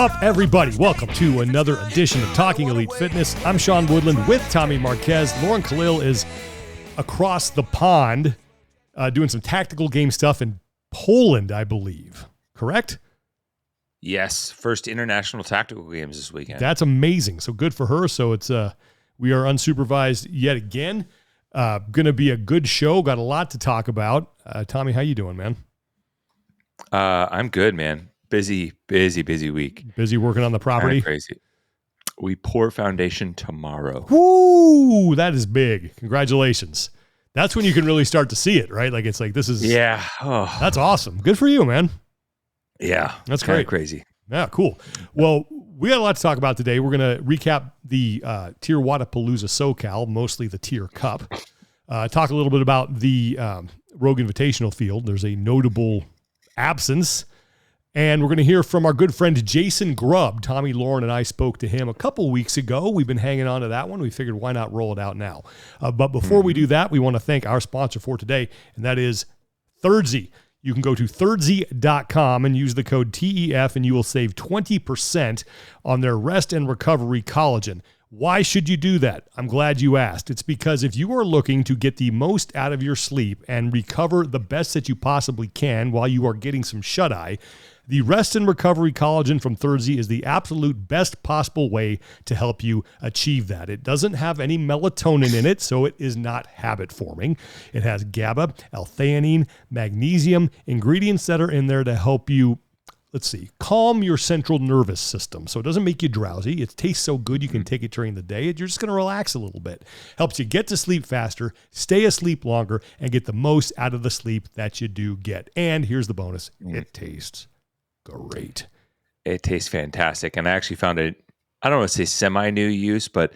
up, everybody? Welcome to another edition of Talking Elite Fitness. I'm Sean Woodland with Tommy Marquez. Lauren Khalil is across the pond doing some tactical game stuff in Poland, I believe. Correct? Yes, first international tactical games this weekend. That's amazing. So good for her. So it's we are unsupervised yet again. Going to be a good show. Got a lot to talk about. Tommy, how you doing, man? I'm good, man. Busy week. Busy working on the property. Kinda crazy. We pour foundation tomorrow. Woo! That is big. Congratulations. That's when you can really start to see it, right? Like it's like this is That's awesome. Good for you, man. Yeah, that's great. Crazy. Yeah, cool. Well, we got a lot to talk about today. We're going to recap the TYR Wodapalooza SoCal, mostly the TYR Cup. Talk a little bit about the Rogue Invitational field. There's a notable absence. And we're going to hear from our good friend Jason Grubb. Tommy, Lauren, and I spoke to him a couple weeks ago. We've been hanging on to that one. We figured why not roll it out now. But before we do that, we want to thank our sponsor for today, and that is Thirdzy. You can go to Thirdzy.com and use the code TEF, and you will save 20% on their Rest and Recovery Collagen. Why should you do that? I'm glad you asked. It's because if you are looking to get the most out of your sleep and recover the best that you possibly can while you are getting some shut-eye, the Rest and Recovery Collagen from Thirdzy is the absolute best possible way to help you achieve that. It doesn't have any melatonin in it, so it is not habit forming. It has GABA, L-theanine, magnesium, ingredients that are in there to help you, calm your central nervous system. So it doesn't make you drowsy. It tastes so good you can take it during the day. You're just going to relax a little bit. Helps you get to sleep faster, stay asleep longer, and get the most out of the sleep that you do get. And here's the bonus. It tastes great. It tastes fantastic. And I actually found it, I don't want to say semi-new use, but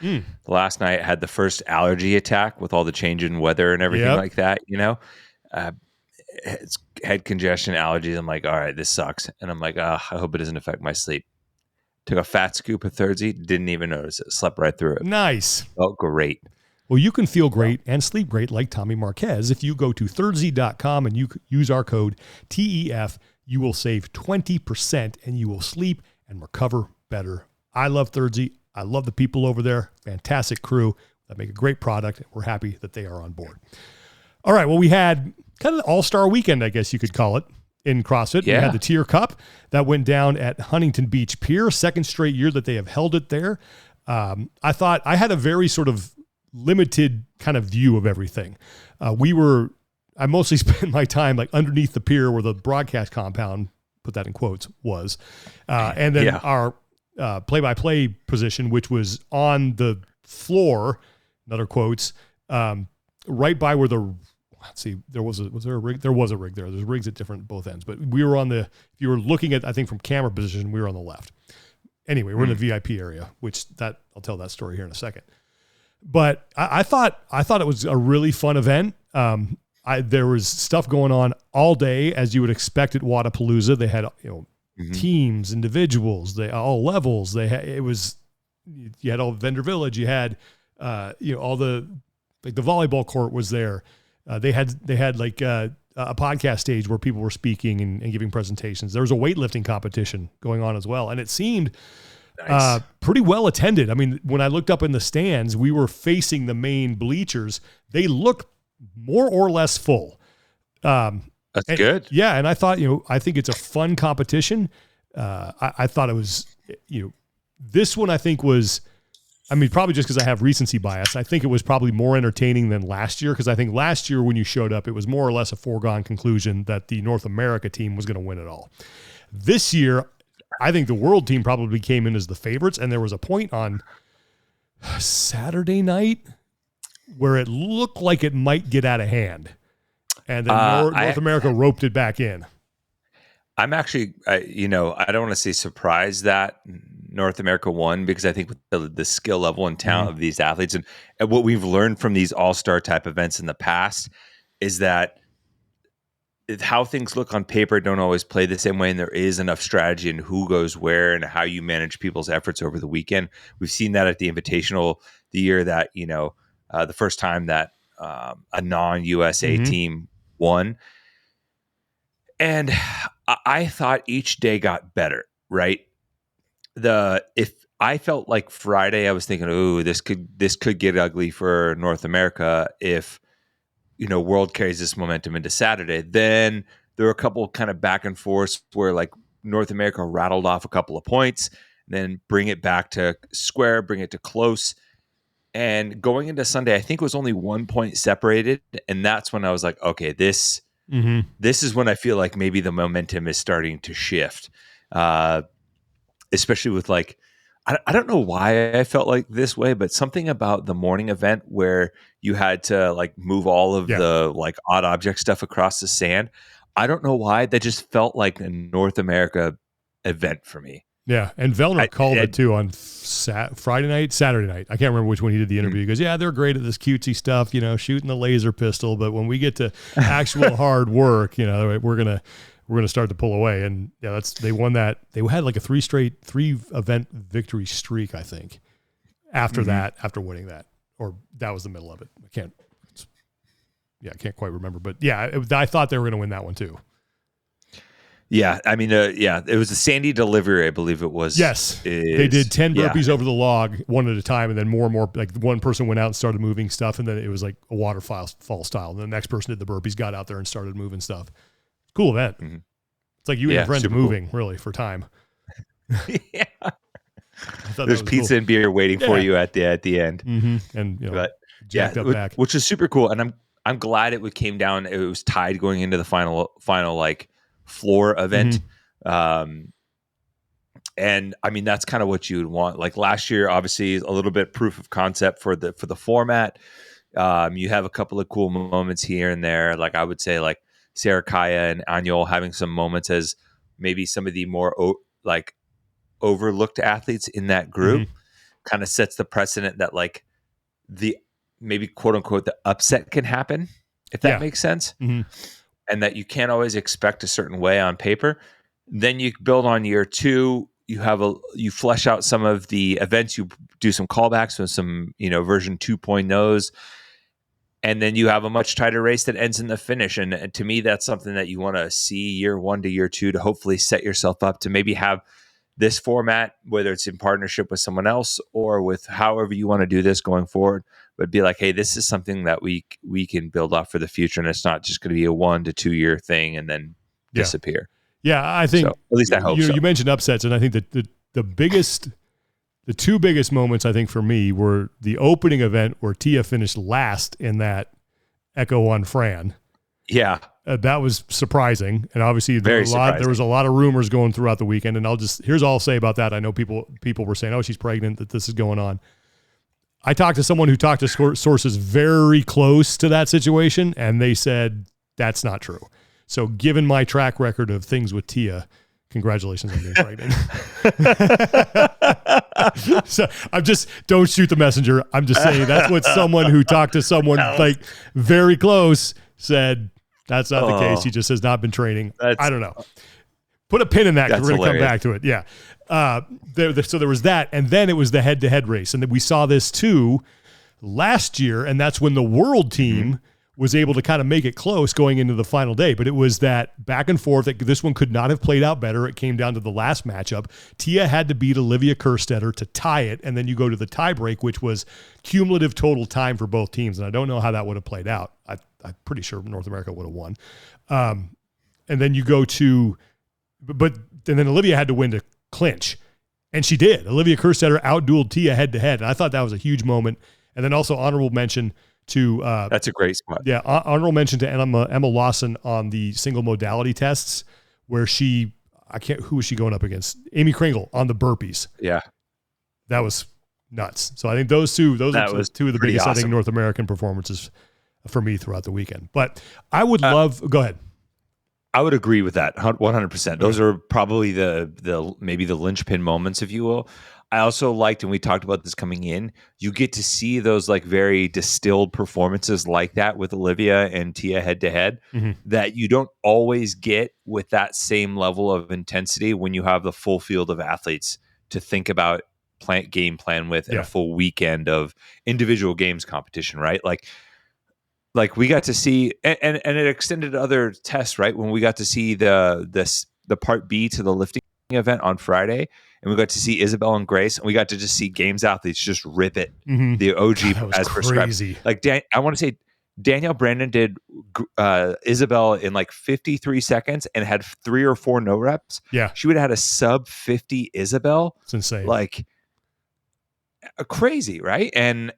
last night I had the first allergy attack with all the change in weather and everything like that, it's head congestion, allergies. I'm like, all right, this sucks. And I'm like, I hope it doesn't affect my sleep. Took a fat scoop of Thirdzy, didn't even notice it. Slept right through it. Nice. Felt great. Well, you can feel great and sleep great like Tommy Marquez. If you go to Thirdzy.com and you use our code TEF, you will save 20% and you will sleep and recover better. I love Thirdzy. I love the people over there. Fantastic crew that make a great product. We're happy that they are on board. All right. Well, we had kind of an all-star weekend, I guess you could call it, in CrossFit. Yeah. We had the TYR Cup that went down at Huntington Beach Pier, second straight year that they have held it there. I thought I had a very sort of limited kind of view of everything. I mostly spent my time like underneath the pier where the broadcast compound, put that in quotes, was. And then our play-by-play position, which was on the floor, another quotes, right by where was there a rig? There was a rig there. There's rigs at both ends. But we were if you were looking at, I think from camera position, we were on the left. Anyway, we're in the VIP area, I'll tell that story here in a second. But I thought it was a really fun event. There was stuff going on all day, as you would expect at Wodapalooza. They had, teams, individuals, all levels. You had all Vendor Village. You had, all the volleyball court was there. They had like a podcast stage where people were speaking and giving presentations. There was a weightlifting competition going on as well, and it seemed pretty well attended. I mean, when I looked up in the stands, we were facing the main bleachers. They looked more or less full. That's good. Yeah. And I thought, I think it's a fun competition. I thought it was, this one I think was, probably just because I have recency bias, I think it was probably more entertaining than last year. Because I think last year when you showed up, it was more or less a foregone conclusion that the North America team was going to win it all. This year, I think the world team probably came in as the favorites. And there was a point on Saturday night where it looked like it might get out of hand. And then North America roped it back in. I'm actually, I don't want to say surprised that North America won, because I think with the skill level and talent of these athletes and what we've learned from these all-star type events in the past is that how things look on paper don't always play the same way, and there is enough strategy in who goes where and how you manage people's efforts over the weekend. We've seen that at the Invitational the year that, the first time that a non-USA team won. And I thought each day got better, right? if I felt like Friday, I was thinking, oh, this could get ugly for North America if World carries this momentum into Saturday. Then there were a couple kind of back and forth where like North America rattled off a couple of points, then bring it back to square, bring it to close. And going into Sunday, I think it was only 1 point separated, and that's when I was like, okay, this is when I feel like maybe the momentum is starting to shift. Especially with like, I don't know why I felt like this way, but something about the morning event where you had to like move all of the like odd object stuff across the sand. I don't know why, that just felt like a North America event for me. Yeah, and Vellner called it too on Saturday night. I can't remember which one he did the interview. He goes, yeah, they're great at this cutesy stuff, shooting the laser pistol, but when we get to actual hard work, we're gonna start to pull away. And yeah, they won that. They had like a three event victory streak, I think. After winning that, or that was the middle of it. I can't quite remember, but yeah, I thought they were gonna win that one too. Yeah, I mean, it was a Sandy delivery, I believe it was. Yes, they did 10 burpees over the log, one at a time, and then more and more. Like one person went out and started moving stuff, and then it was like a waterfall style. And the next person did the burpees, got out there and started moving stuff. Cool event. Mm-hmm. It's like you and your friends moving really for time. Yeah, there's pizza and beer waiting for you at the end, and jacked up back, which is super cool. And I'm glad it came down. It was tied going into the final like floor event. And I mean, that's kind of what you would want. Like last year, obviously a little bit proof of concept for the format. You have a couple of cool moments here and there. Like I would say like Sarah Kaya and Anjol having some moments as maybe some of the more like overlooked athletes in that group kind of sets the precedent that like the maybe quote unquote the upset can happen, if that makes sense. And that you can't always expect a certain way on paper. Then you build on year two. You flesh out some of the events. You do some callbacks with some, version 2.0s, and then you have a much tighter race that ends in the finish. And to me, that's something that you want to see year one to year two to hopefully set yourself up to maybe have this format, whether it's in partnership with someone else or with however you want to do this going forward. But be like, hey, this is something that we can build off for the future, and it's not just going to be a 1 to 2 year thing and then disappear. Yeah, I think so, at least I hope so. You mentioned upsets, and I think that the two biggest moments I think for me were the opening event where Tia finished last in that Echo on Fran. Yeah, that was surprising, and obviously there was a lot of rumors going throughout the weekend. And here's all I'll say about that. I know people were saying, "Oh, she's pregnant," that this is going on. I talked to someone who talked to sources very close to that situation, and they said that's not true. So given my track record of things with Tia, congratulations on being pregnant. So don't shoot the messenger. I'm just saying that's what someone who talked to someone like very close said. That's not the case. He just has not been training. I don't know. Put a pin in that because we're going to come back to it. Yeah. So there was that, and then it was the head-to-head race, and then we saw this too last year, and that's when the world team was able to kind of make it close going into the final day. But it was that back and forth. This one could not have played out better. It came down to the last matchup. Tia had to beat Olivia Kerstetter to tie it, and then you go to the tie break, which was cumulative total time for both teams, and I don't know how that would have played out. I'm pretty sure North America would have won. And then you go to, and then Olivia had to win to clinch, and she did. Olivia Kerstetter outdueled Tia head to head, and I thought that was a huge moment. And then also honorable mention to that's a great spot. Yeah, honorable mention to Emma Lawson on the single modality tests, where who was she going up against? Amy Kringle on the burpees. Yeah, that was nuts. So I think those are two of the biggest awesome. I think North American performances for me throughout the weekend. But I would love. Go ahead. I would agree with that 100%. Those are probably the maybe the linchpin moments, if you will. I also liked, and we talked about this coming in, you get to see those like very distilled performances like that with Olivia and Tia head to head that you don't always get with that same level of intensity when you have the full field of athletes to think about game plan with and a full weekend of individual games competition, right? Like we got to see, and it extended to other tests, right? When we got to see the part B to the lifting event on Friday, and we got to see Isabel and Grace, and we got to just see games athletes just rip it. The OG God, that was as crazy. prescribed. Like I want to say Danielle Brandon did Isabel in like 53 seconds and had 3 or 4 no reps. Yeah. She would have had a sub 50 Isabel. It's insane. Like crazy, right? And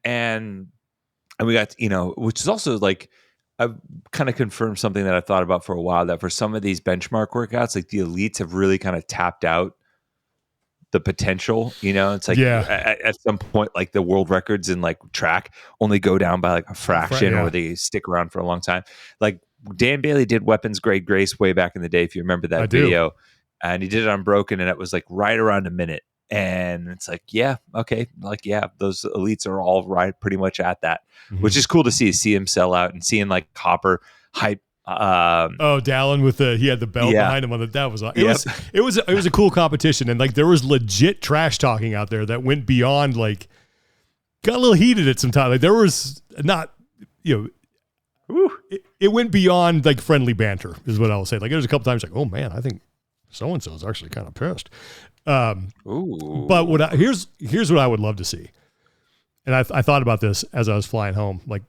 we got, which is also like, I've kind of confirmed something that I thought about for a while, that for some of these benchmark workouts, like the elites have really kind of tapped out the potential. It's like at some point, like the world records in like track only go down by like a fraction, or they stick around for a long time. Like Dan Bailey did weapons grade Grace way back in the day, if you remember that video, and he did it on Broken, and it was like right around a minute. And it's like, yeah, okay. Like, yeah, those elites are all right pretty much at that, which is cool to see him sell out, and seeing like Hopper hype. Dallin with he had the belt behind him on that was it was a cool competition, and like there was legit trash talking out there that went beyond, like, got a little heated at some time. Like there was not, it went beyond like friendly banter is what I will say. Like there was a couple times like, oh man, I think so-and-so is actually kind of pissed. But here's what I would love to see. And I thought about this as I was flying home, like,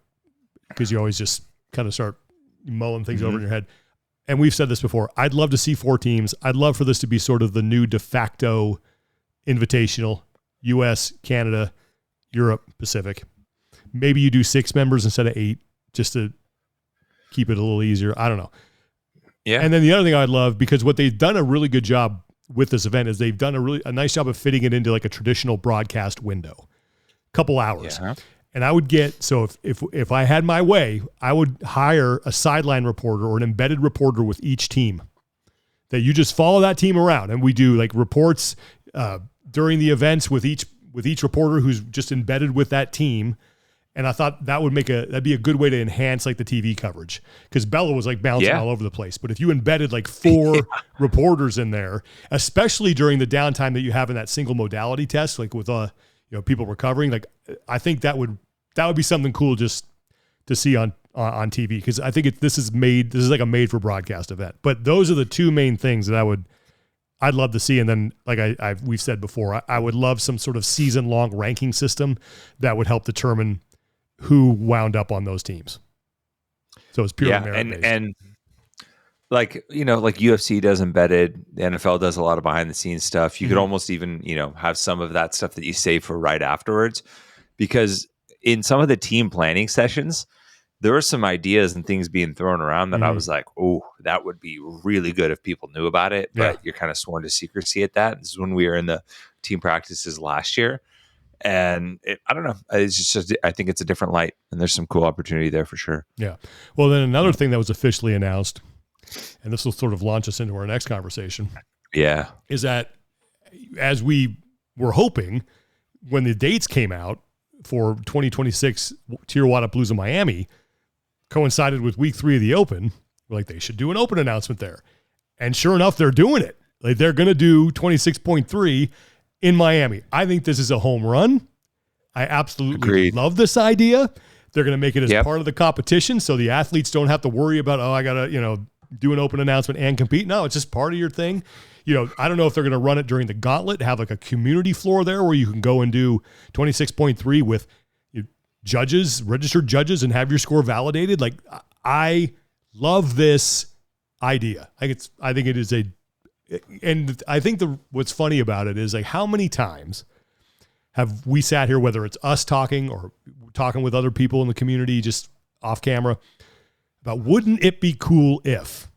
because you always just kind of start mulling things over in your head. And we've said this before. I'd love to see 4 teams. I'd love for this to be sort of the new de facto invitational, US, Canada, Europe, Pacific. Maybe you do 6 members instead of 8, just to keep it a little easier. I don't know. Yeah. And then the other thing I'd love, because what they've done a really good job with this event is they've done a nice job of fitting it into like a traditional broadcast window, couple hours. Yeah. And I would get, so if I had my way, I would hire a sideline reporter or an embedded reporter with each team, that you just follow that team around, and we do like reports during the events with each reporter who's just embedded with that team. And I thought that would that'd be a good way to enhance like the TV coverage, because Bella was like bouncing all over the place. But if you embedded like 4 reporters in there, especially during the downtime that you have in that single modality test, like with people recovering, like I think that would be something cool just to see on TV, because I think this is like a made for broadcast event. But those are the 2 main things that I'd love to see. And then, like we've said before, I would love some sort of season long ranking system that would help determine who wound up on those teams. So it's purely merit-based. And like, like UFC does embedded, the NFL does a lot of behind the scenes stuff. You could almost even, have some of that stuff that you save for right afterwards, because in some of the team planning sessions, there were some ideas and things being thrown around that I was like, oh, that would be really good if people knew about it, but you're kind of sworn to secrecy at that. This is when we were in the team practices last year. And I don't know. It's just, I think it's a different light, and there's some cool opportunity there for sure. Yeah. Well, then another thing that was officially announced, and this will sort of launch us into our next conversation. Yeah. Is that, as we were hoping, when the dates came out for 2026 TYR Wodapalooza Miami, coincided with week 3 of the Open, we're like, they should do an Open announcement there. And sure enough, they're doing it. Like, they're going to do 26.3 in Miami. I think this is a home run. I absolutely love this idea. They're going to make it as part of the competition, so the athletes don't have to worry about, I got to, do an Open announcement and compete. No, it's just part of your thing. I don't know if they're going to run it during the gauntlet, have like a community floor there where you can go and do 26.3 with judges, registered judges, and have your score validated. Like, I love this idea. I think it is and I think what's funny about it is, like, how many times have we sat here, whether it's us talking or talking with other people in the community just off camera, about wouldn't it be cool if,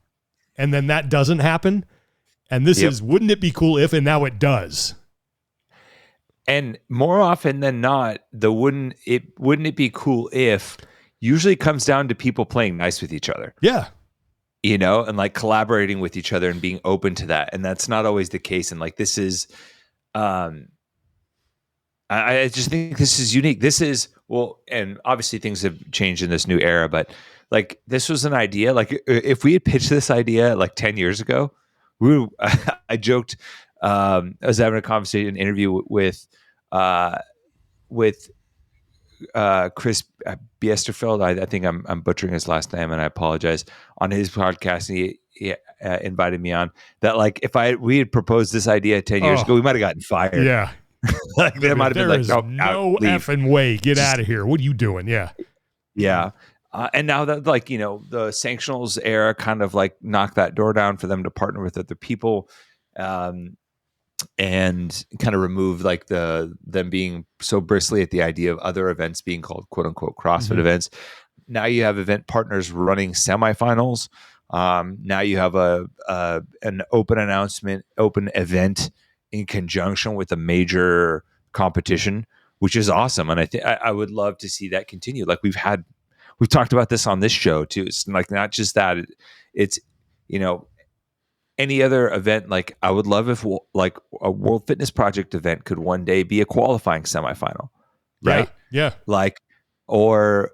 and then that doesn't happen. And this is, wouldn't it be cool if, and now it does. And more often than not, wouldn't it be cool if usually comes down to people playing nice with each other. Yeah. And like collaborating with each other and being open to that. And that's not always the case. And like, this is, I just think this is unique. This is, and obviously things have changed in this new era, but like, this was an idea. Like, if we had pitched this idea like 10 years ago, I joked, I was having a interview with Chris Biesterfeld, I think I'm butchering his last name, and I apologize. On his podcast, he invited me on. That like if we had proposed this idea 10 years ago, we might have gotten fired. Yeah. Like they might have been like, no effing way. Get out of here. What are you doing? Yeah. Yeah. And now that like, the sanctionals era kind of like knocked that door down for them to partner with other people. And kind of remove like them being so bristly at the idea of other events being called quote unquote CrossFit events. Now you have event partners running semifinals. Now you have an open event in conjunction with a major competition, which is awesome. And I think I would love to see that continue. Like we've talked about this on this show too. It's like not just that it's, any other event. Like I would love if like a World Fitness Project event could one day be a qualifying semifinal, right? Yeah. Like, or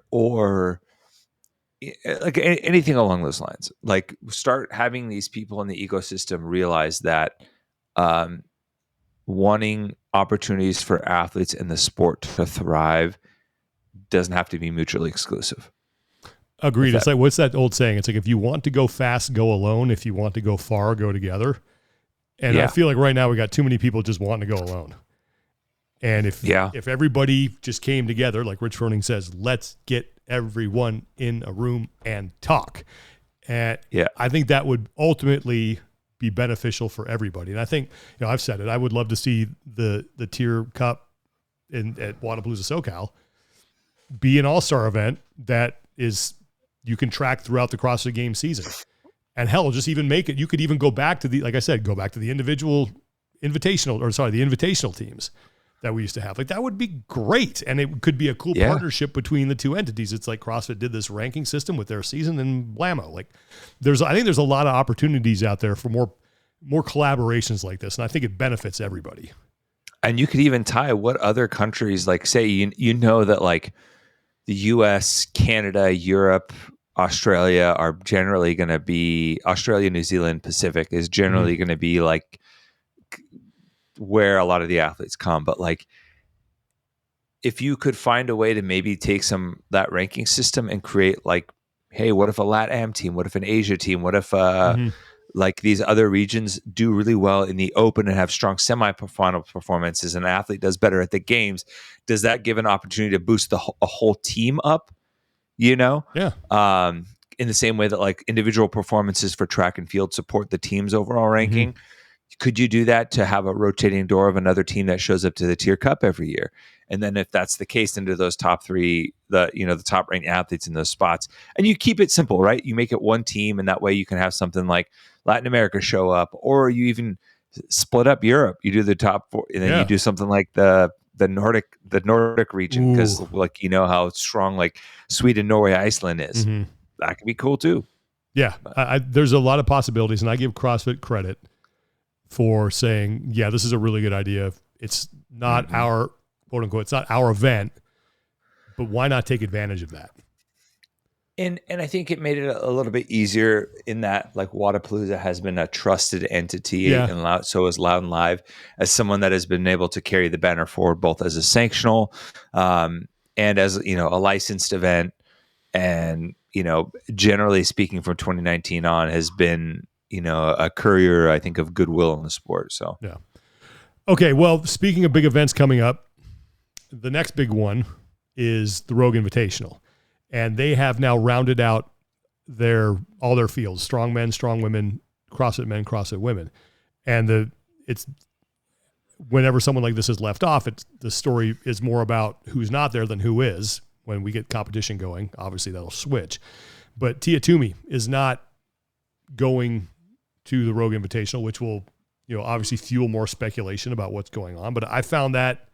like anything along those lines. Like start having these people in the ecosystem realize that wanting opportunities for athletes in the sport to thrive doesn't have to be mutually exclusive. Agreed. It's like, what's that old saying? It's like, if you want to go fast, go alone. If you want to go far, go together. And I feel like right now we got too many people just wanting to go alone. And if everybody just came together, like Rich Froning says, let's get everyone in a room and talk. And I think that would ultimately be beneficial for everybody. And I think, I've said it, I would love to see the TYR Cup at Wodapalooza SoCal be an all-star event that is you can track throughout the CrossFit Games season. And hell, just even make it, you could even go back to the invitational teams that we used to have. Like that would be great. And it could be a cool partnership between the two entities. It's like CrossFit did this ranking system with their season and blammo. Like I think there's a lot of opportunities out there for more collaborations like this. And I think it benefits everybody. And you could even tie what other countries, like say, that like the US, Canada, Europe, Australia are generally going to be Australia, New Zealand, Pacific is generally going to be like where a lot of the athletes come. But like, if you could find a way to maybe take that ranking system and create like, hey, what if a LATAM team? What if an Asia team? What if like these other regions do really well in the open and have strong semi-final performances and an athlete does better at the games? Does that give an opportunity to boost a whole team up? Yeah. In the same way that like individual performances for track and field support the team's overall ranking. Could you do that to have a rotating door of another team that shows up to the TYR Cup every year? And then if that's the case, into those top three, the top ranked athletes in those spots, and you keep it simple, right? You make it one team, and that way you can have something like Latin America show up, or you even split up Europe. You do the top four, and then you do something like the Nordic region, because like how strong like Sweden, Norway, Iceland is. That could be cool too. Yeah, there's a lot of possibilities, and I give CrossFit credit for saying, this is a really good idea. It's not our quote unquote, it's not our event, but why not take advantage of that? And I think it made it a little bit easier in that like Wodapalooza has been a trusted entity and so is Loud and Live as someone that has been able to carry the banner forward both as a sanctional and as a licensed event, and generally speaking from 2019 on has been a courier, I think, of goodwill in the sport. So okay, well, speaking of big events coming up, the next big one is the Rogue Invitational. And they have now rounded out all their fields: strong men, strong women, CrossFit men, CrossFit women. And it's whenever someone like this is left off, the story is more about who's not there than who is. When we get competition going, obviously that'll switch. But Tia Toomey is not going to the Rogue Invitational, which will, obviously fuel more speculation about what's going on. But I found that,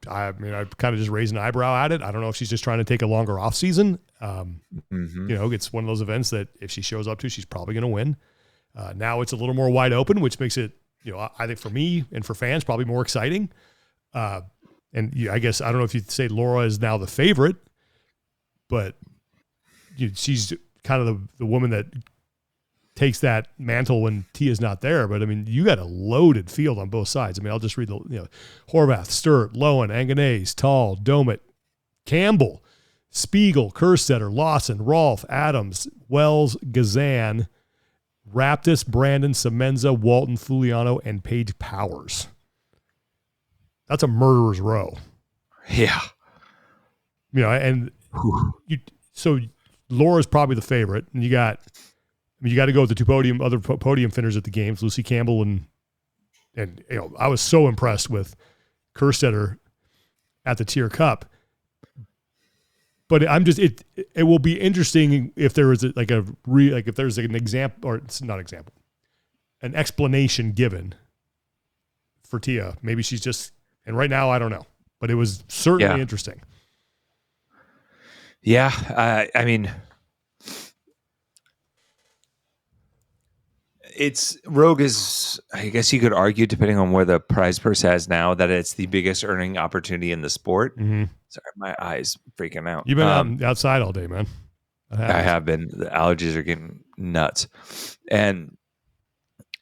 I kind of just raised an eyebrow at it. I don't know if she's just trying to take a longer off season. It's one of those events that if she shows up to, she's probably going to win. Now it's a little more wide open, which makes it, I think for me and for fans, probably more exciting. And I guess, I don't know if you'd say Laura is now the favorite, but she's kind of the woman that takes that mantle when Tia's not there. But I mean, you got a loaded field on both sides. I mean, I'll just read Horvath, Sturt, Lowen, Anganese, Tall, Domit, Campbell, Spiegel, Kerstetter, Lawson, Rolfe, Adams, Wells, Gazan, Raptis, Brandon, Semenza, Walton, Fuliano, and Paige Powers. That's a murderer's row. Yeah. And so Laura's probably the favorite, and you got to go with the two other podium finishers at the games, Lucy Campbell and I was so impressed with Kerstetter at the TYR Cup. But it will be interesting if there is if there's an example, or it's not example, an explanation given for Tia. Maybe she's just, and right now I don't know, but it was certainly interesting. Yeah, I mean, Rogue is, I guess you could argue, depending on where the prize purse has now, that it's the biggest earning opportunity in the sport. Mm-hmm. Sorry, my eyes freaking out. You've been outside all day, man. I have been. The allergies are getting nuts, and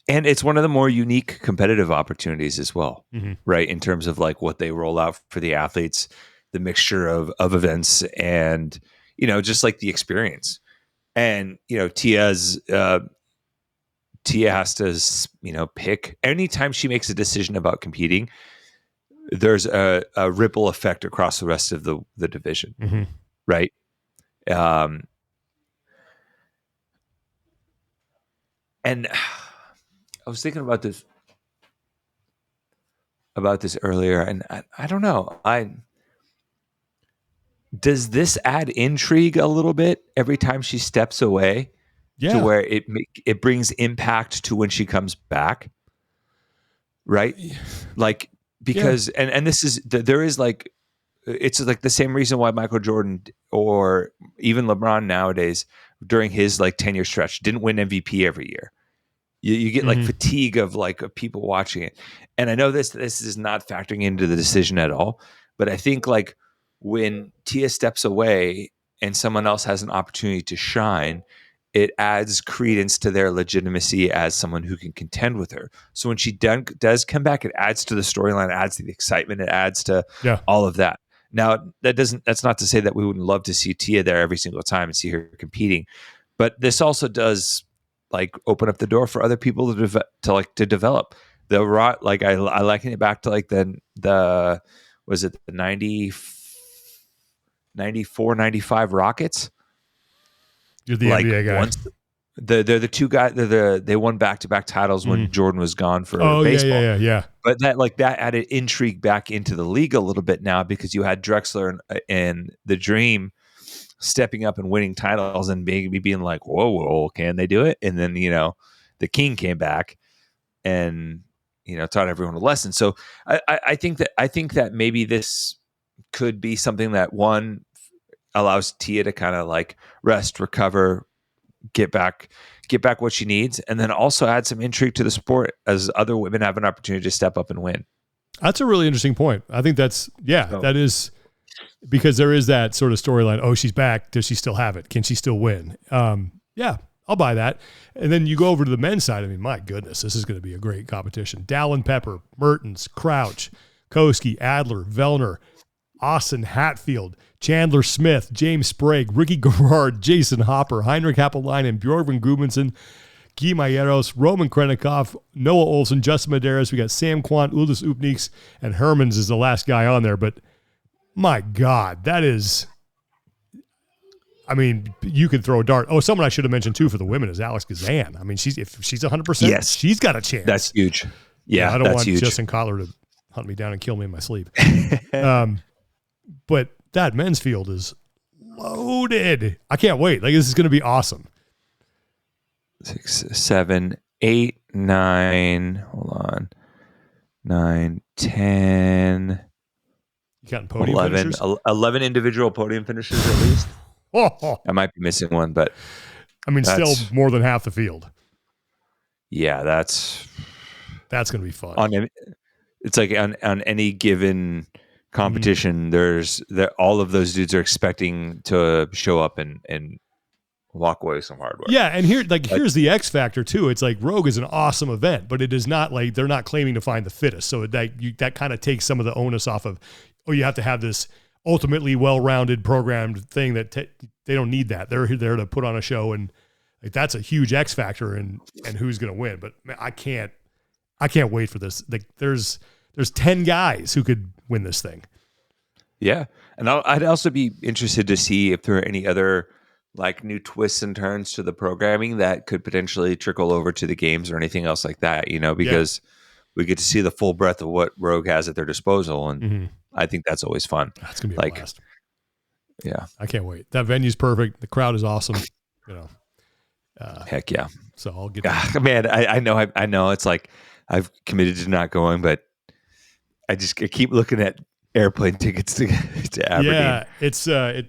it's one of the more unique competitive opportunities as well, right? In terms of like what they roll out for the athletes, the mixture of events, and just like the experience. And Tia has to pick. Anytime she makes a decision about competing, there's a ripple effect across the rest of the division, right? And I was thinking about this earlier, and I don't know. Does this add intrigue a little bit every time she steps away? Yeah. To where it brings impact to when she comes back, right? Like, because and this is there is like, it's like the same reason why Michael Jordan or even LeBron nowadays during his like 10-year stretch didn't win MVP every year. You get like fatigue of like people watching it. And I know this is not factoring into the decision at all, but I think like when Tia steps away and someone else has an opportunity to shine, it adds credence to their legitimacy as someone who can contend with her. So when she does come back, it adds to the storyline, it adds to the excitement, it adds to all of that. Now, that's not to say that we wouldn't love to see Tia there every single time and see her competing, but this also does like open up the door for other people to develop. Like I liken it back to like the was it the 94, 95 Rockets? You're the NBA guy. They're the two guys. They won back-to-back titles when Jordan was gone for baseball. Yeah. But that added intrigue back into the league a little bit now because you had Drexler and the Dream stepping up and winning titles and maybe being like, whoa, can they do it? And then the King came back and taught everyone a lesson. So I think that maybe this could be something that one allows Tia to kind of like rest, recover, get back what she needs, and then also add some intrigue to the sport as other women have an opportunity to step up and win. That's a really interesting point. I think that is because there is that sort of storyline. Oh, she's back. Does she still have it? Can she still win? Yeah, I'll buy that. And then you go over to the men's side. I mean, my goodness, this is going to be a great competition. Dallin Pepper, Mertens, Crouch, Koski, Adler, Vellner, Austin Hatfield, Chandler Smith, James Sprague, Ricky Garrard, Jason Hopper, Heinrich Happellein, Bjorgvin Gudmundsson, Guy Mayeros, Roman Krennikov, Noah Olsen, Justin Medeiros. We got Sam Quant, Uldis Upniks, and Hermans is the last guy on there. But my God, that is, I mean, you could throw a dart. Oh, someone I should have mentioned too for the women is Alex Gazan. I mean, if she's 100%, she's got a chance. That's huge. Yeah, I don't want huge. Justin Kotler to hunt me down and kill me in my sleep. But that men's field is loaded. I can't wait. Like, this is going to be awesome. 6, 7, 8, 9. Hold on. 9, 10. You got podium 11, finishers? 11 individual podium finishers at least. I might be missing one, but I mean, still more than half the field. Yeah, that's going to be fun. It's like on any given competition, all of those dudes are expecting to show up and walk away with some hardware. Yeah, and here's the X factor too. It's like Rogue is an awesome event, but it is not like they're not claiming to find the fittest. So that kind of takes some of the onus off of, you have to have this ultimately well-rounded programmed thing that they don't need that. They're there to put on a show, and like that's a huge X factor and who's going to win. But man, I can't wait for this. Like there's 10 guys who could win this thing. Yeah. And I'd also be interested to see if there are any other like new twists and turns to the programming that could potentially trickle over to the games or anything else like that, because we get to see the full breadth of what Rogue has at their disposal. And I think that's always fun. That's going to be a blast. Yeah. I can't wait. That venue's perfect. The crowd is awesome. Heck yeah. So I'll get man, I know it's like I've committed to not going, but I keep looking at airplane tickets to Aberdeen. Yeah, it's I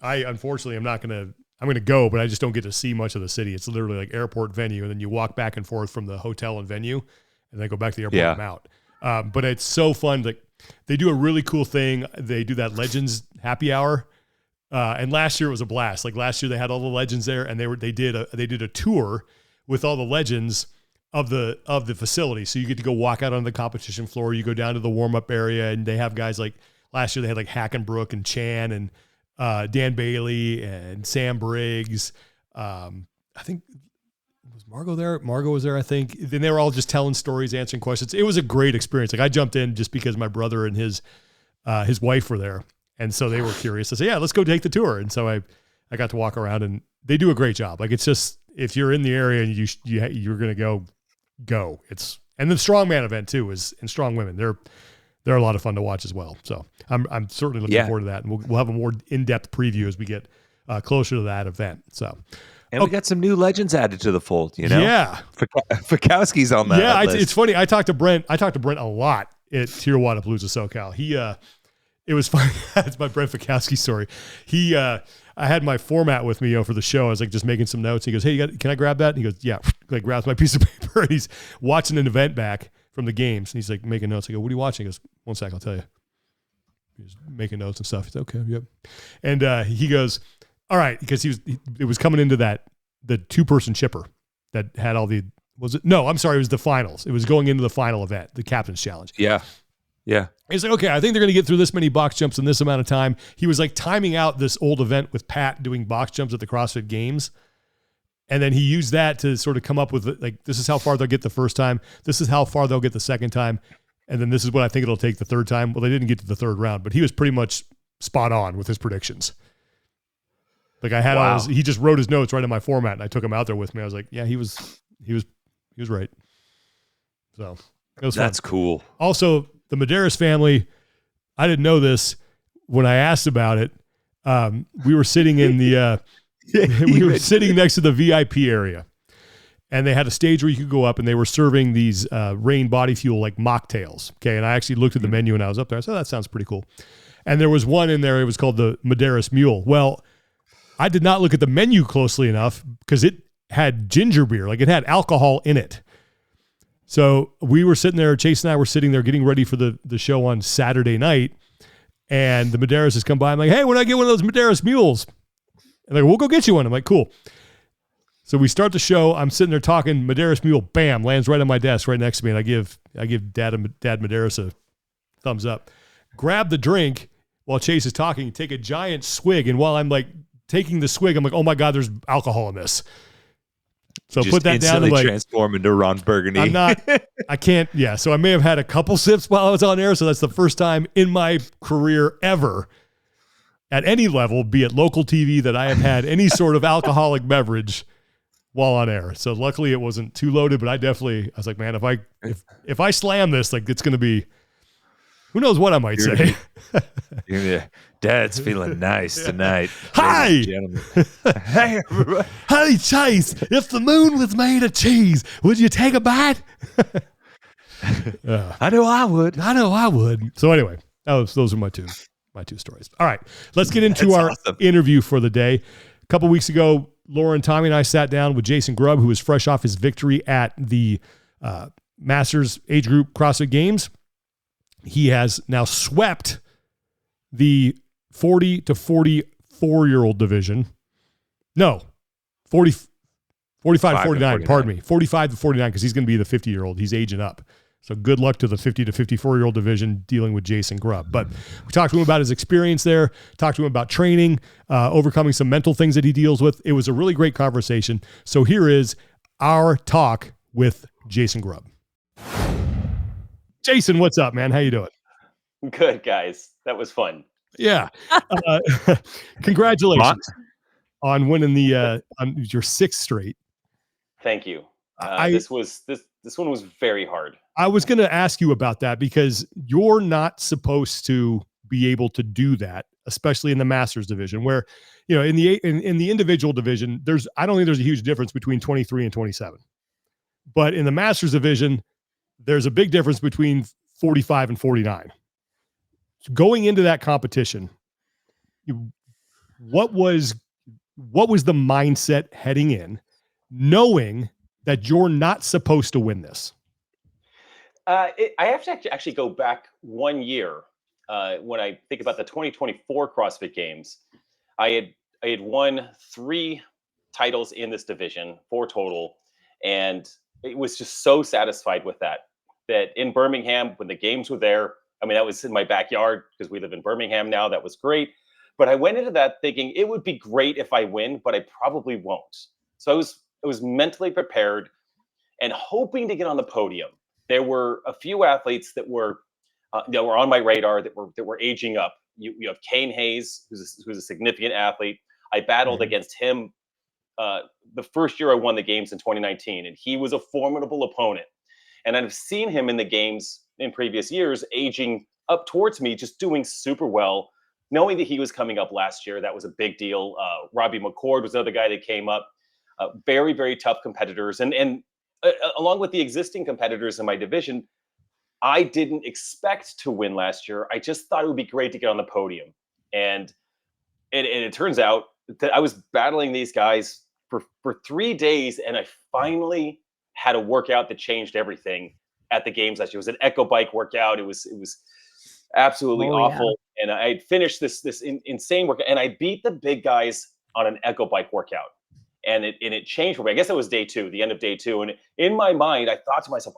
unfortunately I'm gonna go, but I just don't get to see much of the city. It's literally like airport venue, and then you walk back and forth from the hotel and venue, and then go back to the airport and I'm out. But it's so fun. Like they do a really cool thing. They do that Legends happy hour. And last year it was a blast. Like last year they had all the legends there, and they did a tour with all the legends of the facility. So you get to go walk out on the competition floor. You go down to the warm up area, and they have guys like last year they had like Hackenbrook and Chan and Dan Bailey and Sam Briggs. I think was Margot there. Margot was there, I think. Then they were all just telling stories, answering questions. It was a great experience. Like I jumped in just because my brother and his wife were there. And so they were curious. I said, yeah, let's go take the tour. And so I got to walk around, and they do a great job. Like it's just, if you're in the area and you're going to go. And the strongman event too and strong women. They're a lot of fun to watch as well. So I'm certainly looking forward to that. And we'll have a more in-depth preview as we get closer to that event. So. And we got some new legends added to the fold, Yeah. Fikowski's on that. Yeah. list. It's funny. I talked to Brent a lot at TYR Wodapalooza SoCal. It was funny. It's my Brent Fikowski story. I had my format with me for the show. I was like just making some notes. He goes, "Hey, can I grab that?" And he goes, "Yeah." Like grabs my piece of paper, and he's watching an event back from the games, and he's like making notes. I go, "What are you watching?" He goes, "1 sec, I'll tell you." He's making notes and stuff. He's like, "Okay, yep." And he goes, "All right," because it was coming into the 2-person chipper that had all the No, I'm sorry, it was the finals. It was going into the final event, the captain's challenge. Yeah. Yeah. He's like, okay, I think they're going to get through this many box jumps in this amount of time. He was like timing out this old event with Pat doing box jumps at the CrossFit Games. And then he used that to sort of come up with like, this is how far they'll get the first time. This is how far they'll get the second time. And then this is what I think it'll take the third time. Well, they didn't get to the third round, but he was pretty much spot on with his predictions. Like I had he just wrote his notes right in my format, and I took him out there with me. I was like, yeah, he was right. So it was That's fun. cool. Also, the Medeiros family, I didn't know this when I asked about it. We were sitting in the we were sitting next to the VIP area, and they had a stage where you could go up, and they were serving these Rain Body Fuel like mocktails. Okay, and I actually looked at the menu when I was up there. I said, oh, that sounds pretty cool. And there was one in there. It was called the Medeiros Mule. Well, I did not look at the menu closely enough because it had ginger beer, like it had alcohol in it. So we were sitting there, Chase and I were sitting there getting ready for the show on Saturday night, and the Medeiros has come by. I'm like, hey, when I get one of those Medeiros mules? And they're like, we'll go get you one. I'm like, cool. So we start the show. I'm sitting there talking, Medeiros mule, bam, lands right on my desk right next to me. And I give Dad Medeiros a thumbs up. Grab the drink while Chase is talking, take a giant swig. And while I'm like taking the swig, I'm like, oh my God, there's alcohol in this. So just put that down and like transform into Ron Burgundy. I can't. Yeah. So I may have had a couple sips while I was on air. So that's the first time in my career ever at any level, be it local TV, that I have had any sort of alcoholic beverage while on air. So luckily it wasn't too loaded, but I was like, man, if I slam this, like it's going to be, who knows what I might say. Dad's feeling nice tonight. Hi! Hey, everybody. Hey, Chase, if the moon was made of cheese, would you take a bite? I know I would. So anyway, those are my two stories. All right, let's get into our interview for the day. A couple weeks ago, Laura and Tommy and I sat down with Jason Grubb, who was fresh off his victory at the Masters Age Group CrossFit Games. He has now swept the 40 to 44-year-old division. No, 40, 45 to 5 to 49, 49. pardon me, 45 to 49, because he's going to be the 50-year-old. He's aging up. So good luck to the 50 to 54-year-old division dealing with Jason Grubb. But we talked to him about his experience there, talked to him about training, overcoming some mental things that he deals with. It was a really great conversation. So here is our talk with Jason Grubb. Jason, what's up, man? How you doing? Good, guys. That was fun. Yeah. Congratulations on winning the on your 6th straight. Thank you. This one was very hard. I was going to ask you about that because you're not supposed to be able to do that, especially in the Masters division, where, you know, in the individual division, I don't think there's a huge difference between 23 and 27, but in the Masters division, there's a big difference between 45 and 49. Going into that competition, what was the mindset heading in, knowing that you're not supposed to win this? I have to actually go back 1 year. When I think about the 2024 CrossFit Games, I had won 3 titles in this division, 4 total, and it was just so satisfied with that in Birmingham, when the games were there, I mean, that was in my backyard because we live in Birmingham now. That was great. But I went into that thinking it would be great if I win, but I probably won't. So I was mentally prepared and hoping to get on the podium. There were a few athletes that were on my radar that were aging up. You have Kane Hayes, who's a significant athlete. I battled against him the first year I won the games in 2019, and he was a formidable opponent. And I've seen him in the games in previous years, aging up towards me, just doing super well. Knowing that he was coming up last year, that was a big deal. Robbie McCord was another guy that came up. Very, very tough competitors. And along with the existing competitors in my division, I didn't expect to win last year. I just thought it would be great to get on the podium. And it turns out that I was battling these guys for 3 days, and I finally had a workout that changed everything at the games last year. It was an echo bike workout. It was absolutely awful. Yeah. And I had finished this insane workout, and I beat the big guys on an echo bike workout. And it changed for me. I guess it was day 2, the end of day 2. And in my mind, I thought to myself,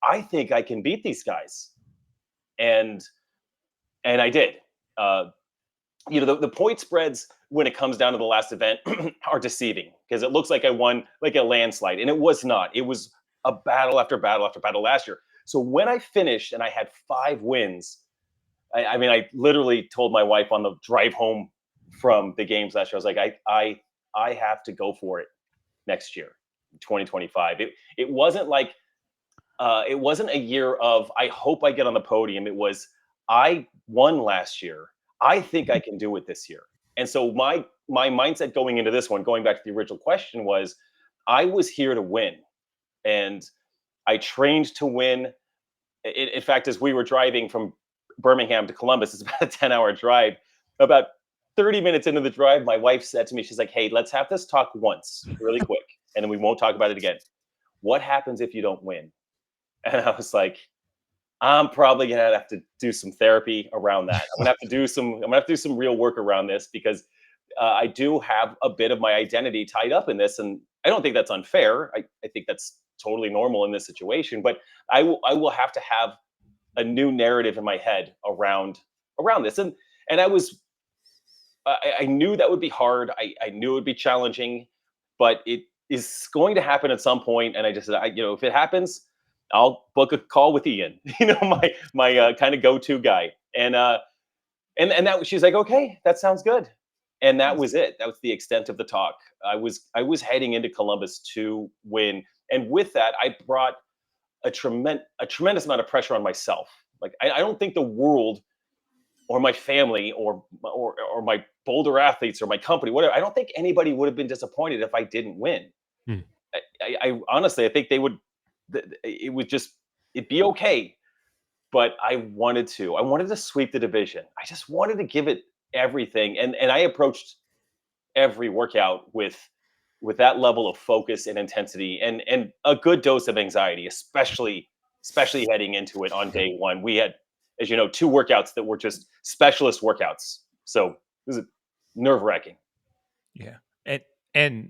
I think I can beat these guys. And I did. The point spreads when it comes down to the last event are deceiving because it looks like I won like a landslide, and it was not. It was a battle after battle after battle last year. So when I finished and I had 5 wins, I literally told my wife on the drive home from the games last year, I was like, I have to go for it next year, 2025. It wasn't like it wasn't a year of I hope I get on the podium. It was I won last year. I think I can do it this year. And so my mindset going into this one, going back to the original question, was I was here to win. And I trained to win. In fact, as we were driving from Birmingham to Columbus, it's about a 10-hour drive. About 30 minutes into the drive, my wife said to me, she's like, hey, let's have this talk once really quick, and then we won't talk about it again. What happens if you don't win? And I was like, I'm probably gonna have to do some therapy around that. I'm gonna have to do some real work around this because I do have a bit of my identity tied up in this, and I don't think that's unfair. I think that's totally normal in this situation. But I will have to have a new narrative in my head around this, and I knew that would be hard. I knew it would be challenging, but it is going to happen at some point. And I just said, if it happens, I'll book a call with Ian, my kind of go-to guy. And that she's like, okay, that sounds good. And that was it. That was the extent of the talk. I was heading into Columbus to win. And with that, I brought a tremendous amount of pressure on myself. Like, I don't think the world or my family or my Boulder athletes or my company, whatever, I don't think anybody would have been disappointed if I didn't win. I honestly, I think it'd be okay. But I wanted to sweep the division. I just wanted to give it everything. And I approached every workout with that level of focus and intensity and a good dose of anxiety, especially heading into it on day 1. We had, as you know, 2 workouts that were just specialist workouts. So it was nerve-wracking. Yeah. And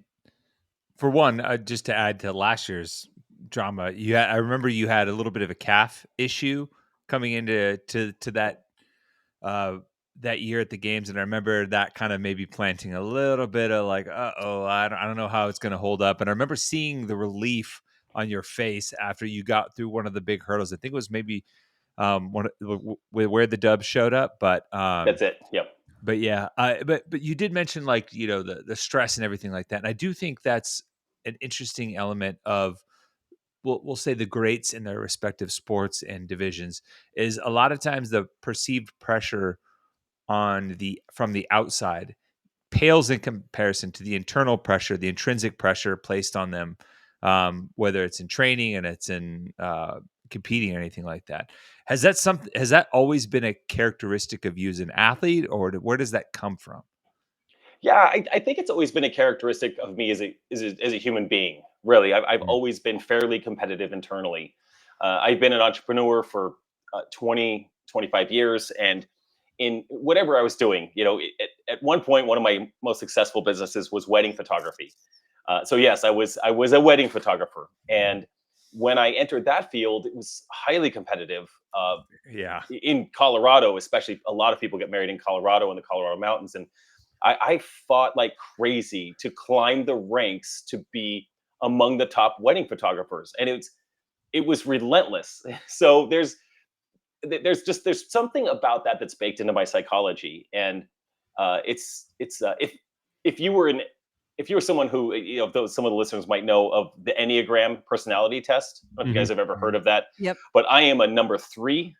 For one, just to add to last year's drama, I remember you had a little bit of a calf issue coming into that that year at the games, and I remember that kind of maybe planting a little bit of like, I don't know how it's going to hold up. And I remember seeing the relief on your face after you got through one of the big hurdles. I think it was maybe where the Dubs showed up, but that's it. Yep. But yeah, but you did mention like the stress and everything like that, and I do think that's an interesting element of we'll say the greats in their respective sports and divisions is a lot of times the perceived pressure from the outside pales in comparison to the internal pressure, the intrinsic pressure placed on them, whether it's in training and it's in competing or anything like that. Has that always been a characteristic of you as an athlete, or where does that come from? Yeah, I think it's always been a characteristic of me as a human being. Really, I've always been fairly competitive internally. I've been an entrepreneur for 20, 25 years, and in whatever I was doing, at one point, one of my most successful businesses was wedding photography. So yes, I was a wedding photographer, and when I entered that field, it was highly competitive. In Colorado, especially, a lot of people get married in Colorado in the Colorado mountains, and I fought like crazy to climb the ranks to be among the top wedding photographers, and it was relentless. So there's something about that that's baked into my psychology, and if you were someone who some of the listeners might know of the Enneagram personality test. I don't know if you guys have ever heard of that. Yep. But I am a number 3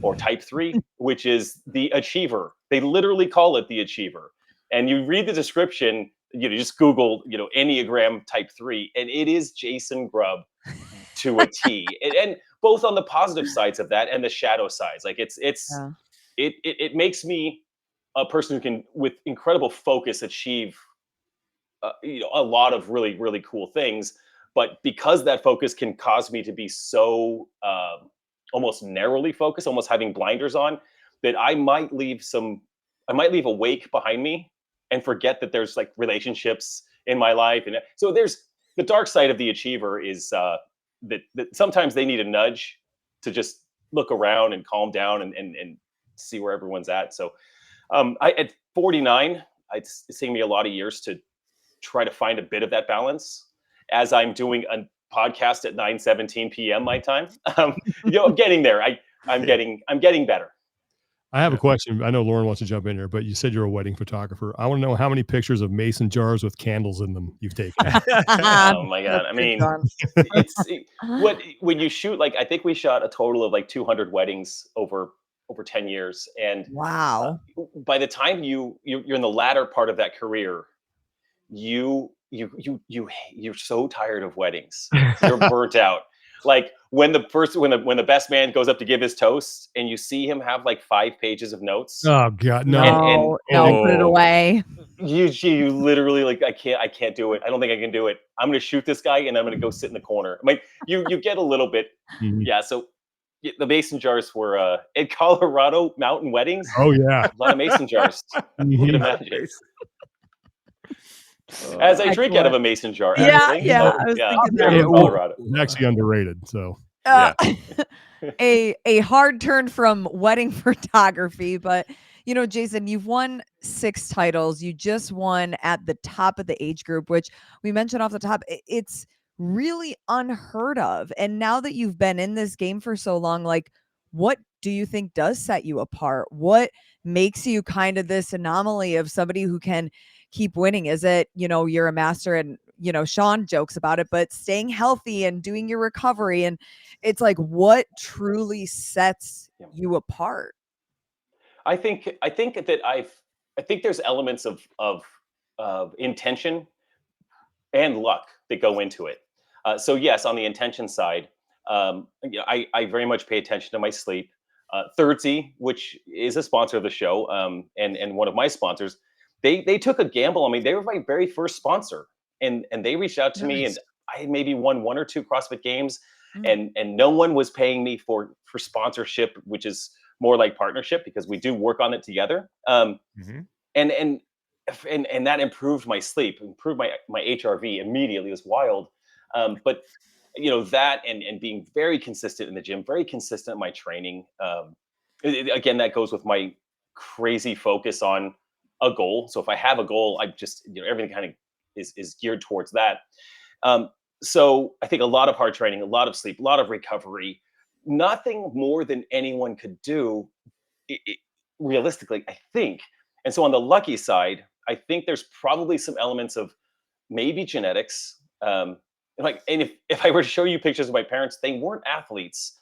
or type 3, which is the achiever. They literally call it the achiever. And you read the description, just Google, Enneagram type 3, and it is Jason Grubb to a T. And both on the positive sides of that and the shadow sides. Like it makes me a person who can, with incredible focus, achieve a lot of really, really cool things. But because that focus can cause me to be so almost narrowly focused, almost having blinders on, that I might leave a wake behind me and forget that there's like relationships in my life. And so there's the dark side of the achiever is that sometimes they need a nudge to just look around and calm down and see where everyone's at. So at 49, it's taking me a lot of years to try to find a bit of that balance as I'm doing a podcast at 9:17 p.m. my time. I'm getting there. I'm getting better. I have a question. I know Lauren wants to jump in here, but you said you're a wedding photographer. I want to know how many pictures of mason jars with candles in them you've taken. Oh my God. I mean, when you shoot, like, I think we shot a total of like 200 weddings over 10 years. And wow. By the time you're in the latter part of that career, you're so tired of weddings. You're burnt out. Like when the best man goes up to give his toast and you see him have like 5 pages of notes. Oh God, no. And put it away. You literally like, I can't do it. I don't think I can do it. I'm going to shoot this guy and I'm going to go sit in the corner. I mean, you get a little bit. Mm-hmm. Yeah. So the mason jars were in Colorado mountain weddings. Oh yeah. A lot of mason jars. You can imagine. As I drink out of a mason jar. Actually. Yeah. Colorado. It's actually underrated. So a hard turn from wedding photography, but Jason, you've won 6 titles. You just won at the top of the age group, which we mentioned off the top. It's really unheard of. And now that you've been in this game for so long, like, what do you think does set you apart? What makes you kind of this anomaly of somebody who can keep winning? Is it, you're a master, and, Sean jokes about it, but staying healthy and doing your recovery. And it's like, what truly sets you apart? I think there's elements of intention and luck that go into it. So yes, on the intention side, I very much pay attention to my sleep. Thirdzy, which is a sponsor of the show, and one of my sponsors, they took a gamble on me. They were my very first sponsor, and they reached out to me, and I had maybe won 1 or 2 CrossFit Games, and no one was paying me for sponsorship, which is more like partnership because we do work on it together. And and that improved my sleep, improved my HRV immediately. It was wild. But that and being very consistent in the gym, very consistent in my training. Again, that goes with my crazy focus on a goal. So if I have a goal, I just everything kind of is geared towards that. So I think a lot of hard training, a lot of sleep, a lot of recovery, nothing more than anyone could do, realistically, I think. And so on the lucky side, I think there's probably some elements of maybe genetics. And if I were to show you pictures of my parents, they weren't athletes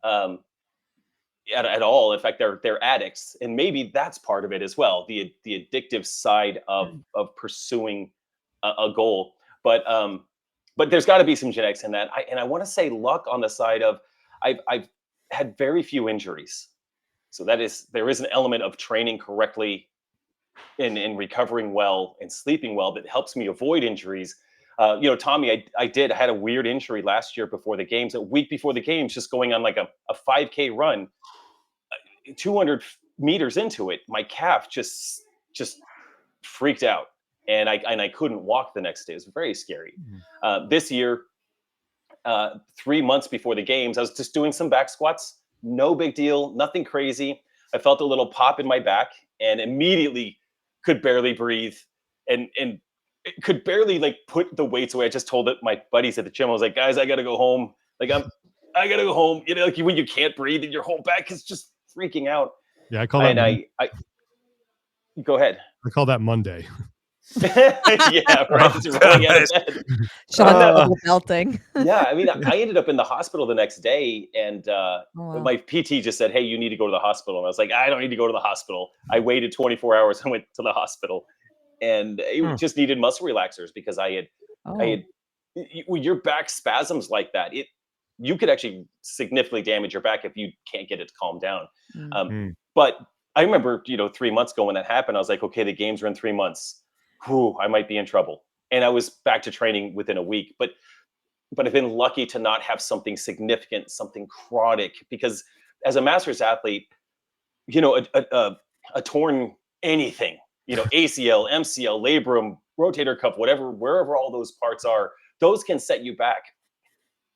at all. In fact, they're addicts, and maybe that's part of it as well. The addictive side of pursuing a goal. But there's got to be some genetics in that. I want to say luck on the side of I've had very few injuries. So there is an element of training correctly and recovering well and sleeping well that helps me avoid injuries. Tommy, I had a weird injury last year before the games, a week before the games, just going on like a 5K run, 200 meters into it, my calf just freaked out, and I couldn't walk the next day. It was very scary. This year, 3 months before the games, I was just doing some back squats, no big deal, nothing crazy. I felt a little pop in my back and immediately could barely breathe and could barely like put the weights away. I just told my buddies at the gym, I was like, guys, I gotta go home. Like I gotta go home. Like when you can't breathe and your whole back is just freaking out. Yeah, I call that. I go ahead. I call that Monday. Yeah, right. It's rolling out of bed. Sean belting. Yeah, I mean, I ended up in the hospital the next day, and my PT just said, "Hey, you need to go to the hospital." And I was like, "I don't need to go to the hospital." I waited 24 hours and went to the hospital, and it just needed muscle relaxers because I had when your back spasms like that, you could actually significantly damage your back if you can't get it to calm down. But I remember, 3 months ago when that happened, I was like, okay, the games are in 3 months. Whew, I might be in trouble. And I was back to training within a week. But I've been lucky to not have something significant, something chronic, because as a master's athlete, a torn anything, ACL, MCL, labrum, rotator cuff, wherever all those parts are, those can set you back,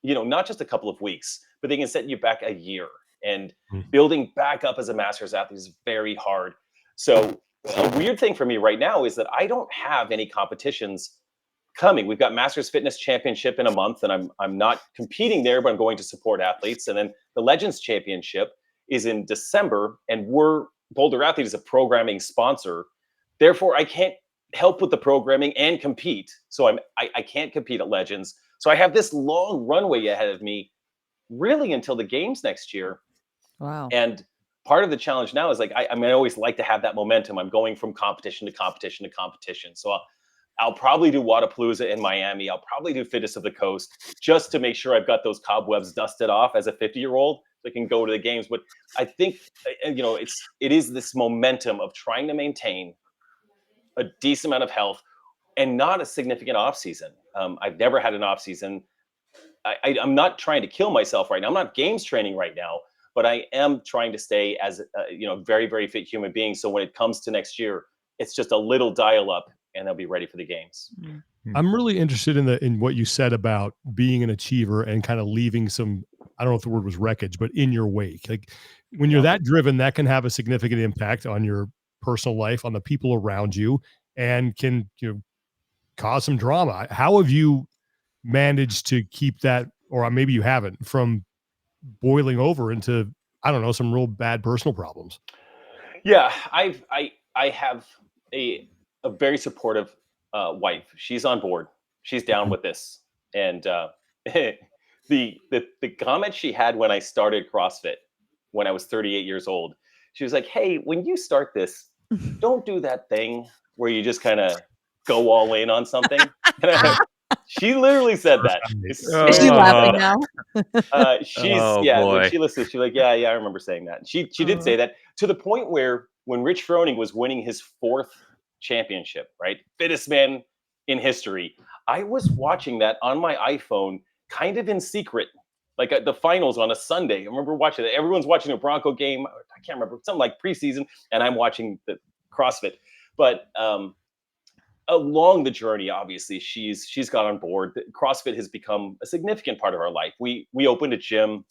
not just a couple of weeks, but they can set you back a year. And building back up as a master's athlete is very hard. So a weird thing for me right now is that I don't have any competitions coming. We've got Masters Fitness Championship in a month, and I'm not competing there, but I'm going to support athletes. And then the Legends Championship is in December, and Boulder Athlete is a programming sponsor. Therefore, I can't help with the programming and compete. So I can't compete at Legends. So I have this long runway ahead of me, really until the games next year. Wow. And part of the challenge now is like, I always like to have that momentum. I'm going from competition to competition to competition. So I'll probably do Wodapalooza in Miami. I'll probably do Fittest of the Coast just to make sure I've got those cobwebs dusted off as a 50-year-old so I can go to the games. But I think, it is this momentum of trying to maintain a decent amount of health and not a significant off season. I've never had an off season. I'm not trying to kill myself right now. I'm not games training right now, but I am trying to stay as a very, very fit human being. So when it comes to next year, it's just a little dial up and they'll be ready for the games. I'm really interested in what you said about being an achiever and kind of leaving some, I don't know if the word was wreckage, but in your wake. Like when you're that driven, that can have a significant impact on your personal life, on the people around you, and can, cause some drama. How have you managed to keep that, or maybe you haven't, from boiling over into, I don't know, some real bad personal problems? Yeah, I have a very supportive wife. She's on board. She's down with this. And the comment she had when I started CrossFit when I was 38 years old, she was like, "Hey, when you start this, don't do that thing where you just kind of go all in on something." She literally said that. Is she laughing now? When she listens, she's like, yeah, I remember saying that. She did say that, to the point where when Rich Froning was winning his 4th championship, right? Fittest man in history. I was watching that on my iPhone, kind of in secret, like at the finals on a Sunday. I remember watching it. Everyone's watching a Bronco game. I can't remember, something like preseason, and I'm watching the CrossFit. But along the journey, obviously, she's got on board. CrossFit has become a significant part of our life. We opened a gym.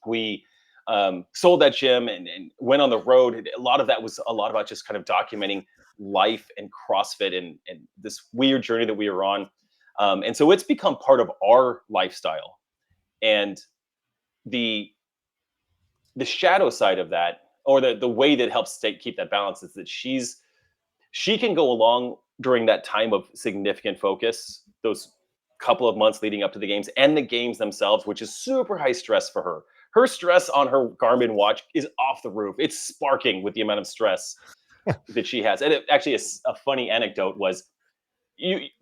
We sold that gym and went on the road. A lot of that was a lot about just kind of documenting life and CrossFit and this weird journey that we were on. And so it's become part of our lifestyle. And the shadow side of that, or the way that helps keep that balance, is that she can go along during that time of significant focus, those couple of months leading up to the games and the games themselves, which is super high stress for her. Her stress on her Garmin watch is off the roof. It's sparking with the amount of stress that she has. And it actually is a funny anecdote was,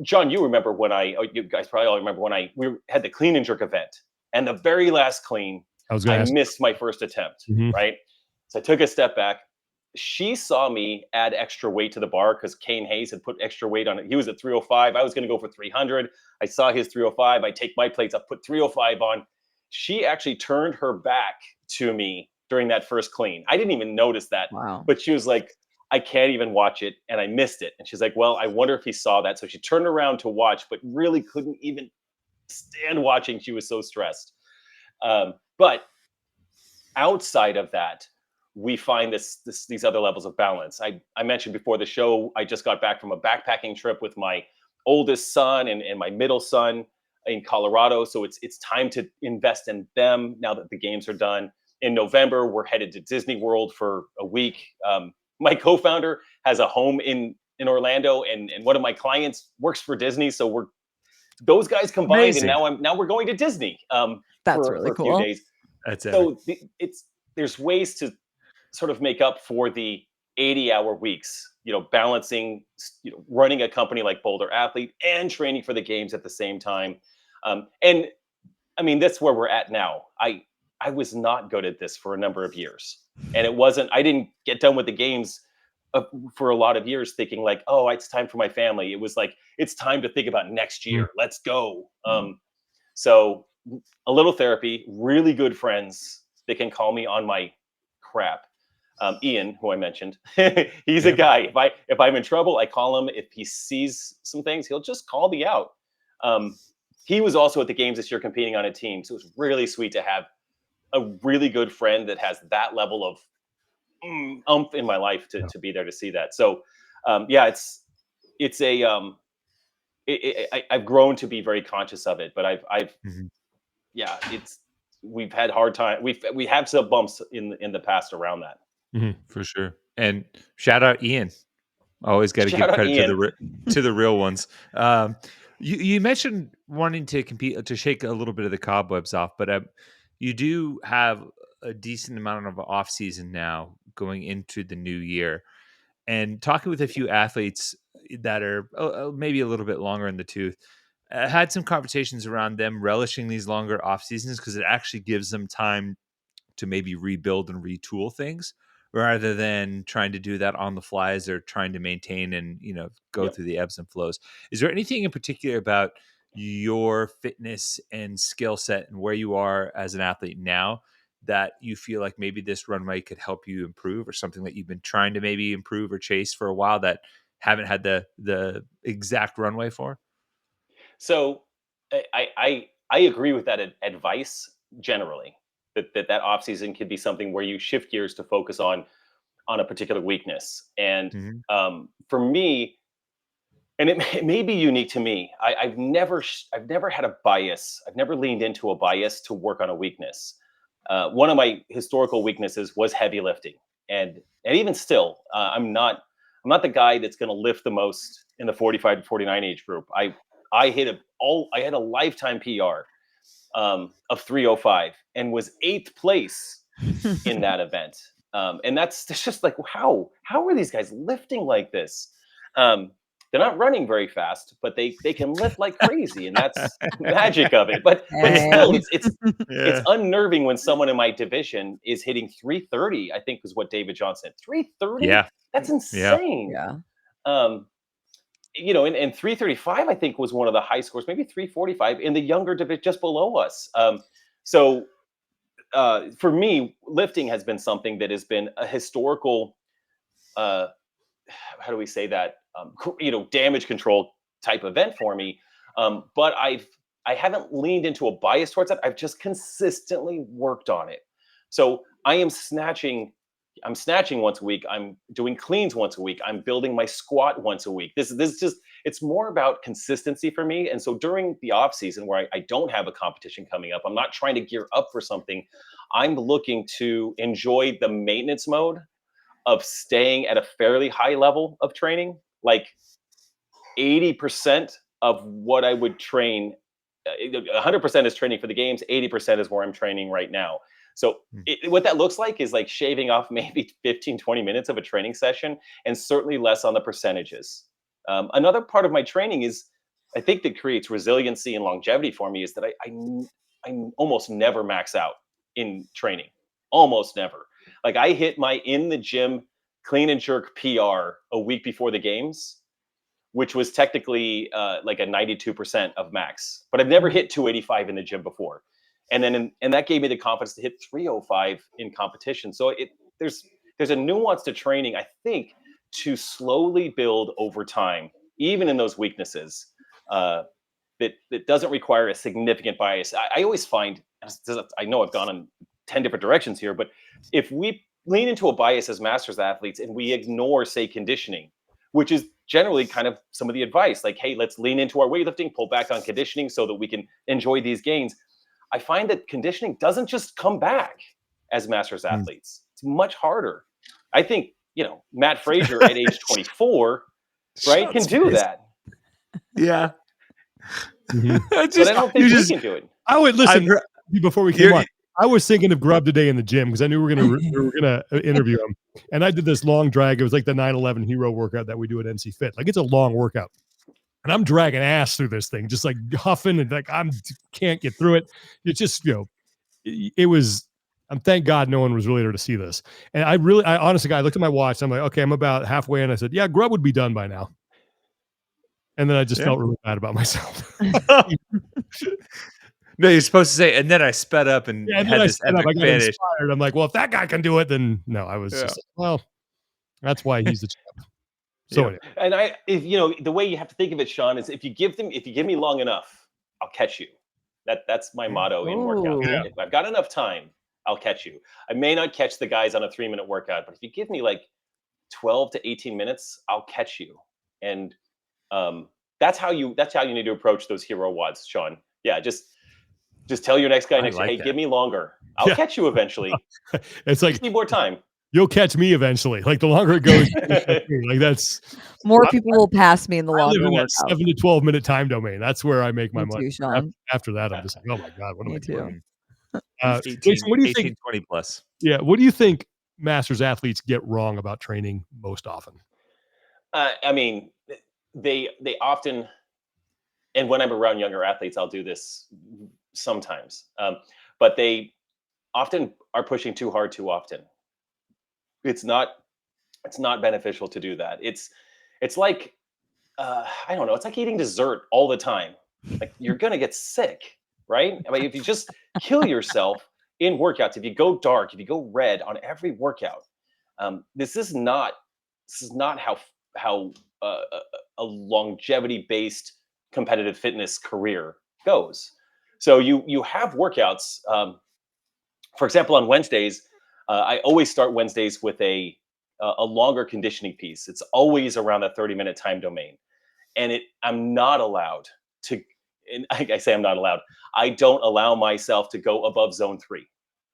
John, you remember when you guys probably all remember when we had the clean and jerk event, and the very last clean, I missed my first attempt, right? So I took a step back. She saw me add extra weight to the bar because Kane Hayes had put extra weight on it. He was at 305. I was going to go for 300. I saw his 305. I take my plates. I put 305 on. She actually turned her back to me during that first clean. I didn't even notice that. Wow. But she was like, I can't even watch it. And I missed it. And she's like, well, I wonder if he saw that. So she turned around to watch, but really couldn't even stand watching. She was so stressed. But outside of that, we find these other levels of balance. I mentioned before the show, I just got back from a backpacking trip with my oldest son and my middle son in Colorado. So it's time to invest in them now that the games are done. In November, we're headed to Disney World for a week. My co-founder has a home in Orlando, and one of my clients works for Disney. So those guys combined, Amazing. and now we're going to Disney. That's for really a cool. few days. That's so there's ways to sort of make up for the 80-hour weeks, balancing, running a company like Boulder Athlete and training for the games at the same time. And I mean, that's where we're at now. I was not good at this for a number of years, and I didn't get done with the games for a lot of years thinking like, oh, it's time for my family. It was like, it's time to think about next year. Let's go. So a little therapy, really good friends that can call me on my crap. Ian, who I mentioned, he's a guy. If I'm in trouble, I call him. If he sees some things, he'll just call me out. He was also at the games this year competing on a team. So it was really sweet to have a really good friend that has that level of oomph in my life to be there to see that. So I've grown to be very conscious of it, but we've had hard time. We have some bumps in the past around that. For sure. And shout out Ian. Always got to give credit to the real ones. You mentioned wanting to compete, to shake a little bit of the cobwebs off, but you do have a decent amount of off season now going into the new year. And talking with a few athletes that are maybe a little bit longer in the tooth, I had some conversations around them relishing these longer off seasons because it actually gives them time to maybe rebuild and retool things rather than trying to do that on the fly as they're trying to maintain and, go through the ebbs and flows. Is there anything in particular about your fitness and skill set and where you are as an athlete now that you feel like maybe this runway could help you improve, or something that you've been trying to maybe improve or chase for a while that haven't had the exact runway for? So I agree with that advice generally, that off season could be something where you shift gears to focus on a particular weakness. And for me, and it may be unique to me, I've never had a bias. I've never leaned into a bias to work on a weakness. One of my historical weaknesses was heavy lifting, and even still, I'm not the guy that's going to lift the most in the 45 to 49 age group. I had a lifetime PR of 305 and was 8th place in that event. And that's just like, how are these guys lifting like this? They're not running very fast, but they can lift like crazy, and that's the magic of it. But still, it's unnerving when someone in my division is hitting 330. I think was what David Johnson 330. Yeah, that's insane. Yeah. And 335, I think, was one of the high scores, maybe 345 in the younger division just below us. So for me, lifting has been something that has been a historical how do we say that, damage control type event for me. But I haven't leaned into a bias towards that. I've just consistently worked on it. So I'm snatching once a week. I'm doing cleans once a week. I'm building my squat once a week. This just, it's more about consistency for me. And so during the off season where I don't have a competition coming up, I'm not trying to gear up for something. I'm looking to enjoy the maintenance mode of staying at a fairly high level of training, like 80% of what I would train. 100% is training for the games. 80% is where I'm training right now. So what that looks like is like shaving off maybe 15, 20 minutes of a training session, and certainly less on the percentages. Another part of my training is, I think that creates resiliency and longevity for me, is that I almost never max out in training. Almost never. Like I hit my in the gym clean and jerk PR a week before the games, which was technically like a 92% of max. But I've never hit 285 in the gym before. And then and that gave me the confidence to hit 305 in competition. So there's a nuance to training, I think, to slowly build over time, even in those weaknesses, that doesn't require a significant bias. I always find, I know I've gone in 10 different directions here, but if we lean into a bias as masters athletes and we ignore, say, conditioning, which is generally kind of some of the advice, like, hey, let's lean into our weightlifting, pull back on conditioning so that we can enjoy these gains. I find that conditioning doesn't just come back as masters athletes. It's much harder. I think, Matt Frazier at age 24, right, can do that. Yeah. But I don't think we can do it. I would listen before we came on. I was thinking of Grubb today in the gym because I knew we were gonna interview him, and I did this long drag. It was like the 9/11 hero workout that we do at NC Fit. Like it's a long workout, and I'm dragging ass through this thing, just like huffing and like can't get through it. It's just it was. Thank God no one was really there to see this. And I honestly, I looked at my watch. I'm like, okay, I'm about halfway, and I said, yeah, Grubb would be done by now. And then I just felt really bad about myself. No, you're supposed to say, and then I sped up and had this epic finish. Inspired. I'm like, well, if that guy can do it, then no, I was just like, well, that's why he's the champ. So anyway. And if the way you have to think of it, Sean, is if you give me long enough, I'll catch you. That's my motto in workouts. Yeah. If I've got enough time, I'll catch you. I may not catch the guys on a 3-minute workout, but if you give me like 12 to 18 minutes, I'll catch you. And that's how you need to approach those hero wads, Sean. Yeah, just tell your next guy next to you, hey, give me longer. I'll catch you eventually. It's like, just need more time. You'll catch me eventually. Like the longer it goes, like that's more people will pass me in the longer workout. 7 to 12 minute time domain. That's where I make my money. Too, Sean. After that, I'm just like, oh my God, what am I doing? 18, Jason, what do you think? 20 plus. Yeah. What do you think masters athletes get wrong about training most often? I mean, they often, and when I'm around younger athletes, I'll do this sometimes, but they often are pushing too hard too often. It's not beneficial to do that. It's like, I don't know. It's like eating dessert all the time. Like you're going to get sick, right? I mean, if you just kill yourself in workouts, if you go dark, if you go red on every workout, this is not how a longevity-based competitive fitness career goes. So you have workouts. For example, on Wednesdays, I always start Wednesdays with a longer conditioning piece. It's always around a 30-minute time domain, and I'm not allowed to. And I say I'm not allowed. I don't allow myself to go above zone 3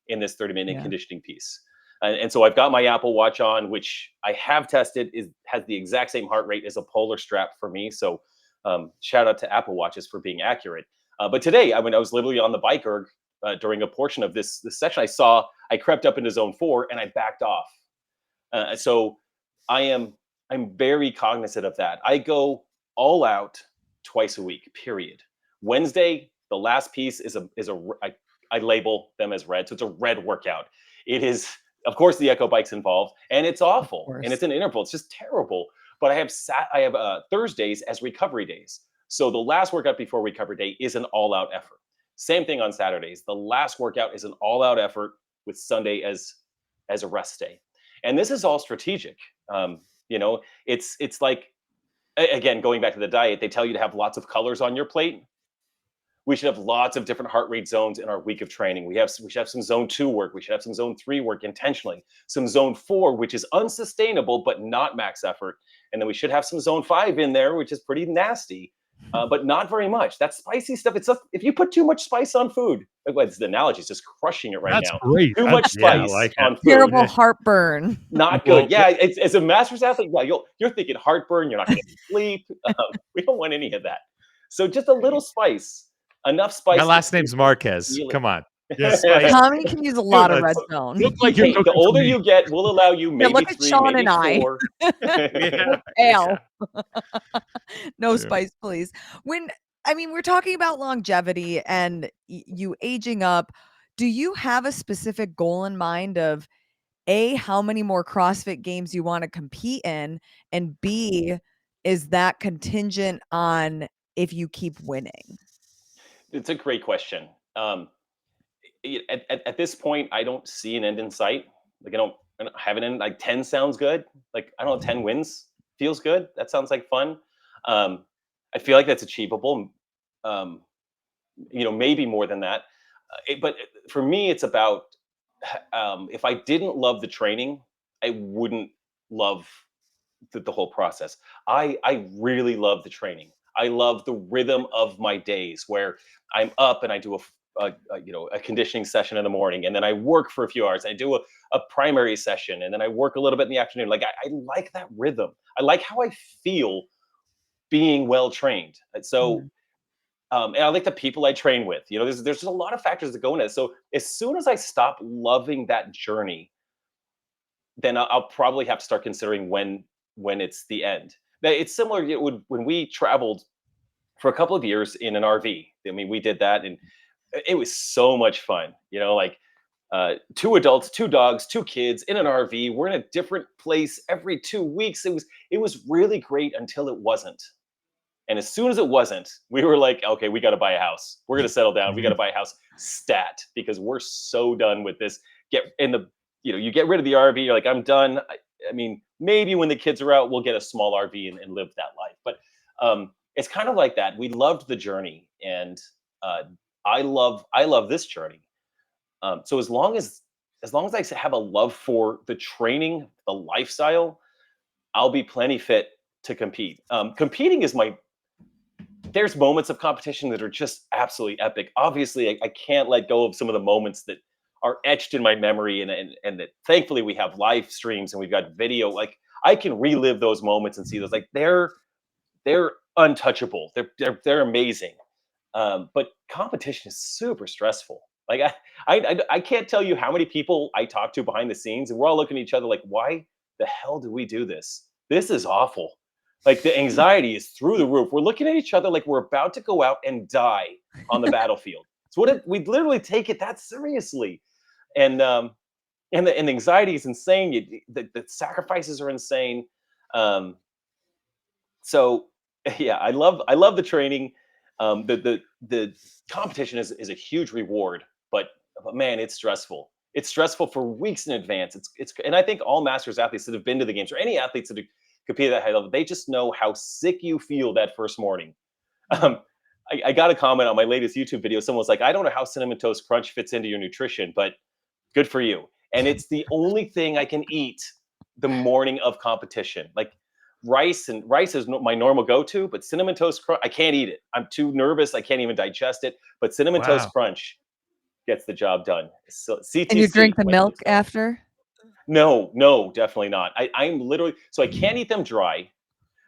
in this 30-minute conditioning piece. And so I've got my Apple Watch on, which I have tested has the exact same heart rate as a Polar strap for me. So shout out to Apple Watches for being accurate. But today, I was literally on the bike erg during a portion of this session. I crept up into zone 4 and I backed off. So I'm very cognizant of that. I go all out twice a week, period. Wednesday, the last piece I label them as red. So it's a red workout. It is, of course, the Echo Bike's involved, and it's awful, and it's an interval. It's just terrible. But I have Thursdays as recovery days. So the last workout before recovery day is an all-out effort. Same thing on Saturdays. The last workout is an all-out effort with Sunday as a rest day. And this is all strategic. It's like, again, going back to the diet, they tell you to have lots of colors on your plate. We should have lots of different heart rate zones in our week of training. We should have some zone 2 work. We should have some zone 3 work intentionally. Some zone 4, which is unsustainable but not max effort. And then we should have some zone 5 in there, which is pretty nasty, but not very much. That spicy stuff. If you put too much spice on food, the analogy is just crushing it right That's now. great. Too much spice on food. Terrible heartburn. Not good. Yeah, as a masters athlete, you're thinking heartburn. You're not going to sleep. We don't want any of that. So just a little spice. Enough spice. My last name's Marquez. Come on. Yes. Tommy can use a lot of red zone. Look like you're the older you get, we'll allow you maybe look at 3, Sean maybe and 4. Ale. No spice, please. We're talking about longevity and you aging up. Do you have a specific goal in mind of A, how many more CrossFit games you want to compete in, and B, is that contingent on if you keep winning? It's a great question. At this point, I don't see an end in sight. Like I don't have an end. Like 10 sounds good. Like I don't know, 10 wins feels good. That sounds like fun. I feel like that's achievable. Maybe more than that. But for me, it's about if I didn't love the training, I wouldn't love the whole process. I really love the training. I love the rhythm of my days where I'm up and I do a conditioning session in the morning, and then I work for a few hours. I do a primary session, and then I work a little bit in the afternoon. Like I like that rhythm. I like how I feel being well trained. So, and I like the people I train with. There's just a lot of factors that go into it. So as soon as I stop loving that journey, then I'll probably have to start considering when it's the end. Now, it's similar when we traveled for a couple of years in an RV. I mean, we did that, and it was so much fun. 2 adults, 2 dogs, 2 kids in an RV. We're in a different place every 2 weeks. It was really great until it wasn't. And as soon as it wasn't, we were like, okay, we got to buy a house. We're going to settle down. We got to buy a house stat because we're so done with this. You get rid of the RV. You're like, I'm done. I mean, maybe when the kids are out, we'll get a small RV and live that life. But it's kind of like that. We loved the journey, and I love this journey. So as long as I have a love for the training, the lifestyle, I'll be plenty fit to compete. Competing is there's moments of competition that are just absolutely epic. Obviously, I can't let go of some of the moments that are etched in my memory, and that thankfully we have live streams and we've got video. Like I can relive those moments and see those. Like they're untouchable. They're amazing. But competition is super stressful. Like I can't tell you how many people I talk to behind the scenes, and we're all looking at each other like, why the hell do we do this? This is awful. Like the anxiety is through the roof. We're looking at each other like we're about to go out and die on the battlefield. So we literally take it that seriously. And the anxiety is insane. The sacrifices are insane. So yeah, I love the training. The competition is a huge reward, but man, it's stressful. It's stressful for weeks in advance. And I think all masters athletes that have been to the games, or any athletes that have competed at that high level, they just know how sick you feel that first morning. I got a comment on my latest YouTube video. Someone was like, I don't know how Cinnamon Toast Crunch fits into your nutrition, but good for you. And it's the only thing I can eat the morning of competition. Like rice is my normal go-to, but Cinnamon Toast Crunch, I can't eat it. I'm too nervous. I can't even digest it. But Cinnamon Toast Crunch gets the job done. So CTC. And you drink the milk after? No, definitely not. I'm literally, so I can't eat them dry,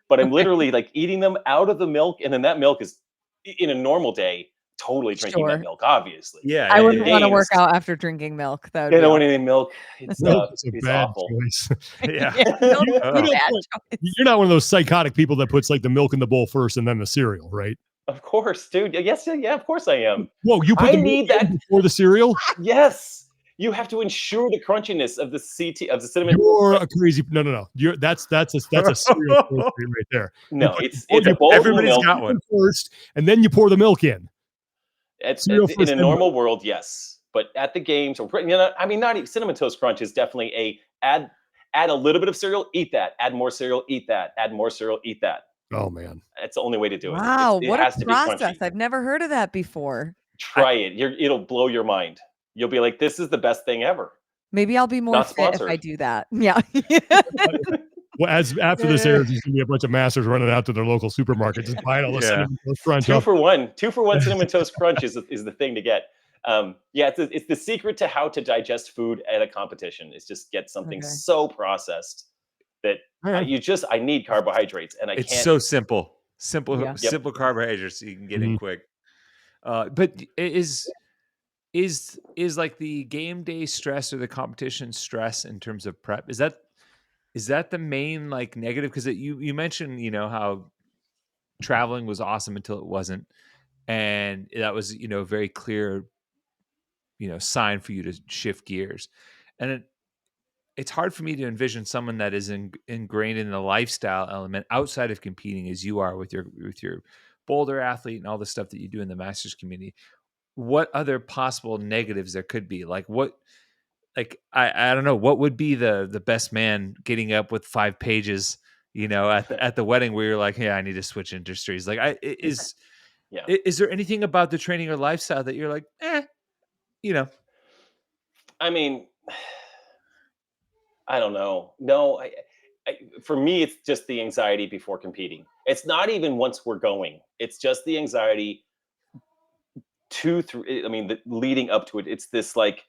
but I'm literally like eating them out of the milk. And then that milk is, in a normal day, totally drinking that milk, obviously. Yeah. I wouldn't want to work out after drinking milk. I don't want any milk. It's a it's bad awful. choice. Yeah. You're not one of those psychotic people that puts like the milk in the bowl first and then the cereal, right? Of course, dude. Yes, yeah, of course I am. Whoa, you put the milk in before the cereal? Yes. You have to ensure the crunchiness of the cinnamon. You're a crazy. No. That's a cereal right there. No, it's a bowl everybody's of milk got one first, and then you pour the milk in. In a normal world, yes, but at the games, not even Cinnamon Toast Crunch is definitely Add a little bit of cereal, eat that. Add more cereal, eat that. Add more cereal, eat that. Oh man. That's the only way to do it. Wow, It what has a to be process. crunchy. I've never heard of that before. Try it. It'll blow your mind. You'll be like, this is the best thing ever. Maybe I'll be more Not fit if I sponsored. do that. Yeah. Well, as after this airs, there's gonna be a bunch of masters running out to their local supermarket just buying all the Yeah. Cinnamon Toast Crunch. Two for one Cinnamon Toast Crunch is the thing to get. Yeah, it's the secret to how to digest food at a competition. Is just get something Okay. so processed that I need carbohydrates, and I It's can't. so simple. Simple Yeah. simple carbohydrates so you can get in Mhm. quick. But is like the game day stress or the competition stress in terms of prep, is that the main like negative? Because you mentioned, how traveling was awesome until it wasn't, and that was, a very clear, sign for you to shift gears. And it's hard for me to envision someone that is ingrained in the lifestyle element outside of competing as you are with your boulder athlete and all the stuff that you do in the masters community. What other possible negatives there could be? Like what, like, I don't know, what would be the best man getting up with 5 pages, at the wedding where you're like, yeah, I need to switch industries. Like Yeah. is there anything about the training or lifestyle that you're like, you know, I mean, I don't know. No, for me, it's just the anxiety before competing. It's not even once we're going. It's just the anxiety 2, 3. I mean, leading up to it. It's this like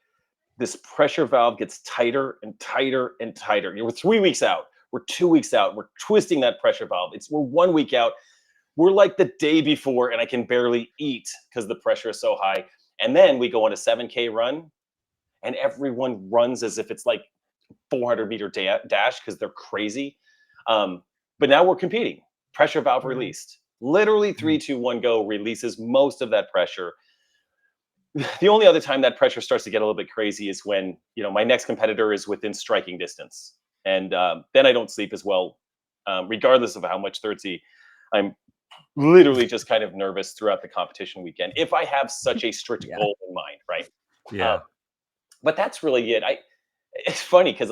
this pressure valve gets tighter and tighter and tighter. We're 3 weeks out. We're 2 weeks out. We're twisting that pressure valve. We're 1 week out. We're like the day before, and I can barely eat because the pressure is so high. And then we go on a 7K run, and everyone runs as if it's like 400-meter dash because they're crazy. But now we're competing. Pressure valve released. Literally 3, 2, 1, go releases most of that pressure. The only other time that pressure starts to get a little bit crazy is when my next competitor is within striking distance, and then I don't sleep as well, regardless of how much Thirdzy. I'm literally just kind of nervous throughout the competition weekend if I have such a strict Yeah. goal in mind, right? yeah, But that's really it. It's funny because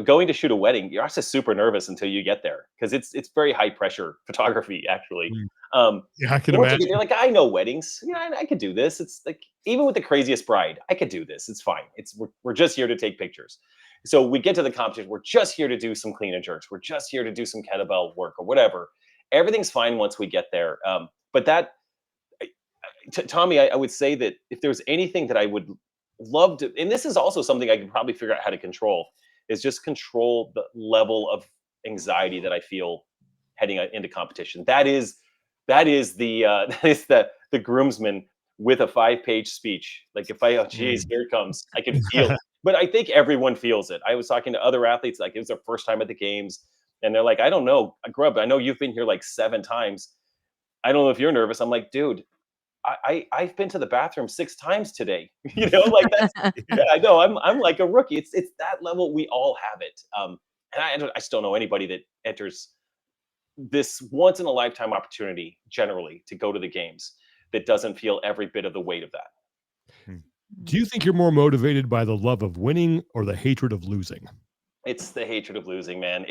going to shoot a wedding, you're also super nervous until you get there because it's very high pressure photography actually. Yeah, I can Once you imagine. get there, like, I know weddings. Yeah, I could do this. It's like even with the craziest bride, I could do this. It's fine. We're just here to take pictures. So we get to the competition. We're just here to do some clean and jerks. We're just here to do some kettlebell work or whatever. Everything's fine once we get there. But Tommy, I would say that if there's anything that I would love to, and this is also something I could probably figure out how to control, is just control the level of anxiety that I feel heading into competition. That is the that is the groomsman with a 5-page speech. Like if geez, here it comes, I can feel it. But I think everyone feels it. I was talking to other athletes, like it was their first time at the games, and they're like, I don't know, Grubb, I know you've been here like 7 times. I don't know if you're nervous. I'm like, dude, I've been to the bathroom 6 times today. Like that's yeah, I know. I'm like a rookie. It's that level. We all have it. And I just don't know anybody that enters this once in a lifetime opportunity generally to go to the games that doesn't feel every bit of the weight of that. Do you think you're more motivated by the love of winning or the hatred of losing? It's the hatred of losing, man.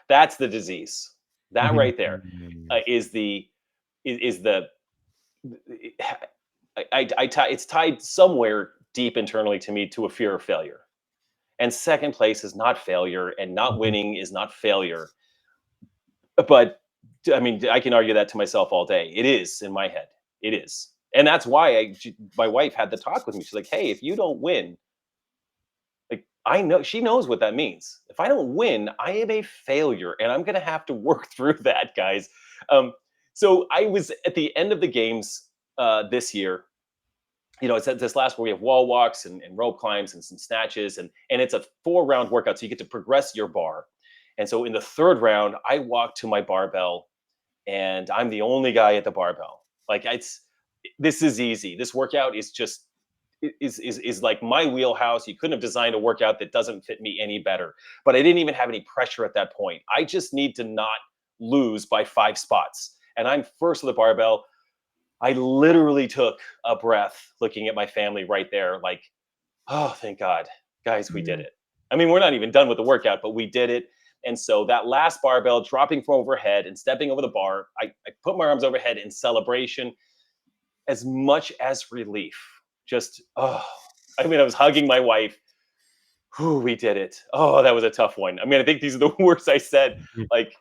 That's the disease. That Mhm. right there is the it's tied somewhere deep internally to me to a fear of failure. And second place is not failure, and not winning is not failure. But I mean, I can argue that to myself all day. It is in my head. It is. And that's why my wife had the talk with me. She's like, hey, if you don't win, like I know she knows what that means. If I don't win, I am a failure and I'm going to have to work through that, guys. So I was at the end of the games this year. It's at this last where we have wall walks and rope climbs and some snatches, and it's a 4-round workout. So you get to progress your bar. And so in the 3rd round, I walk to my barbell and I'm the only guy at the barbell. Like this is easy. This workout is just is like my wheelhouse. You couldn't have designed a workout that doesn't fit me any better. But I didn't even have any pressure at that point. I just need to not lose by 5 spots. And I'm first of the barbell. I literally took a breath looking at my family right there, like, oh, thank God, guys, we did it. I mean, we're not even done with the workout, but we did it. And so that last barbell, dropping from overhead and stepping over the bar, I put my arms overhead in celebration, as much as relief. Just, I was hugging my wife. Whew, we did it. Oh, that was a tough one. I mean, I think these are the words I said. Like,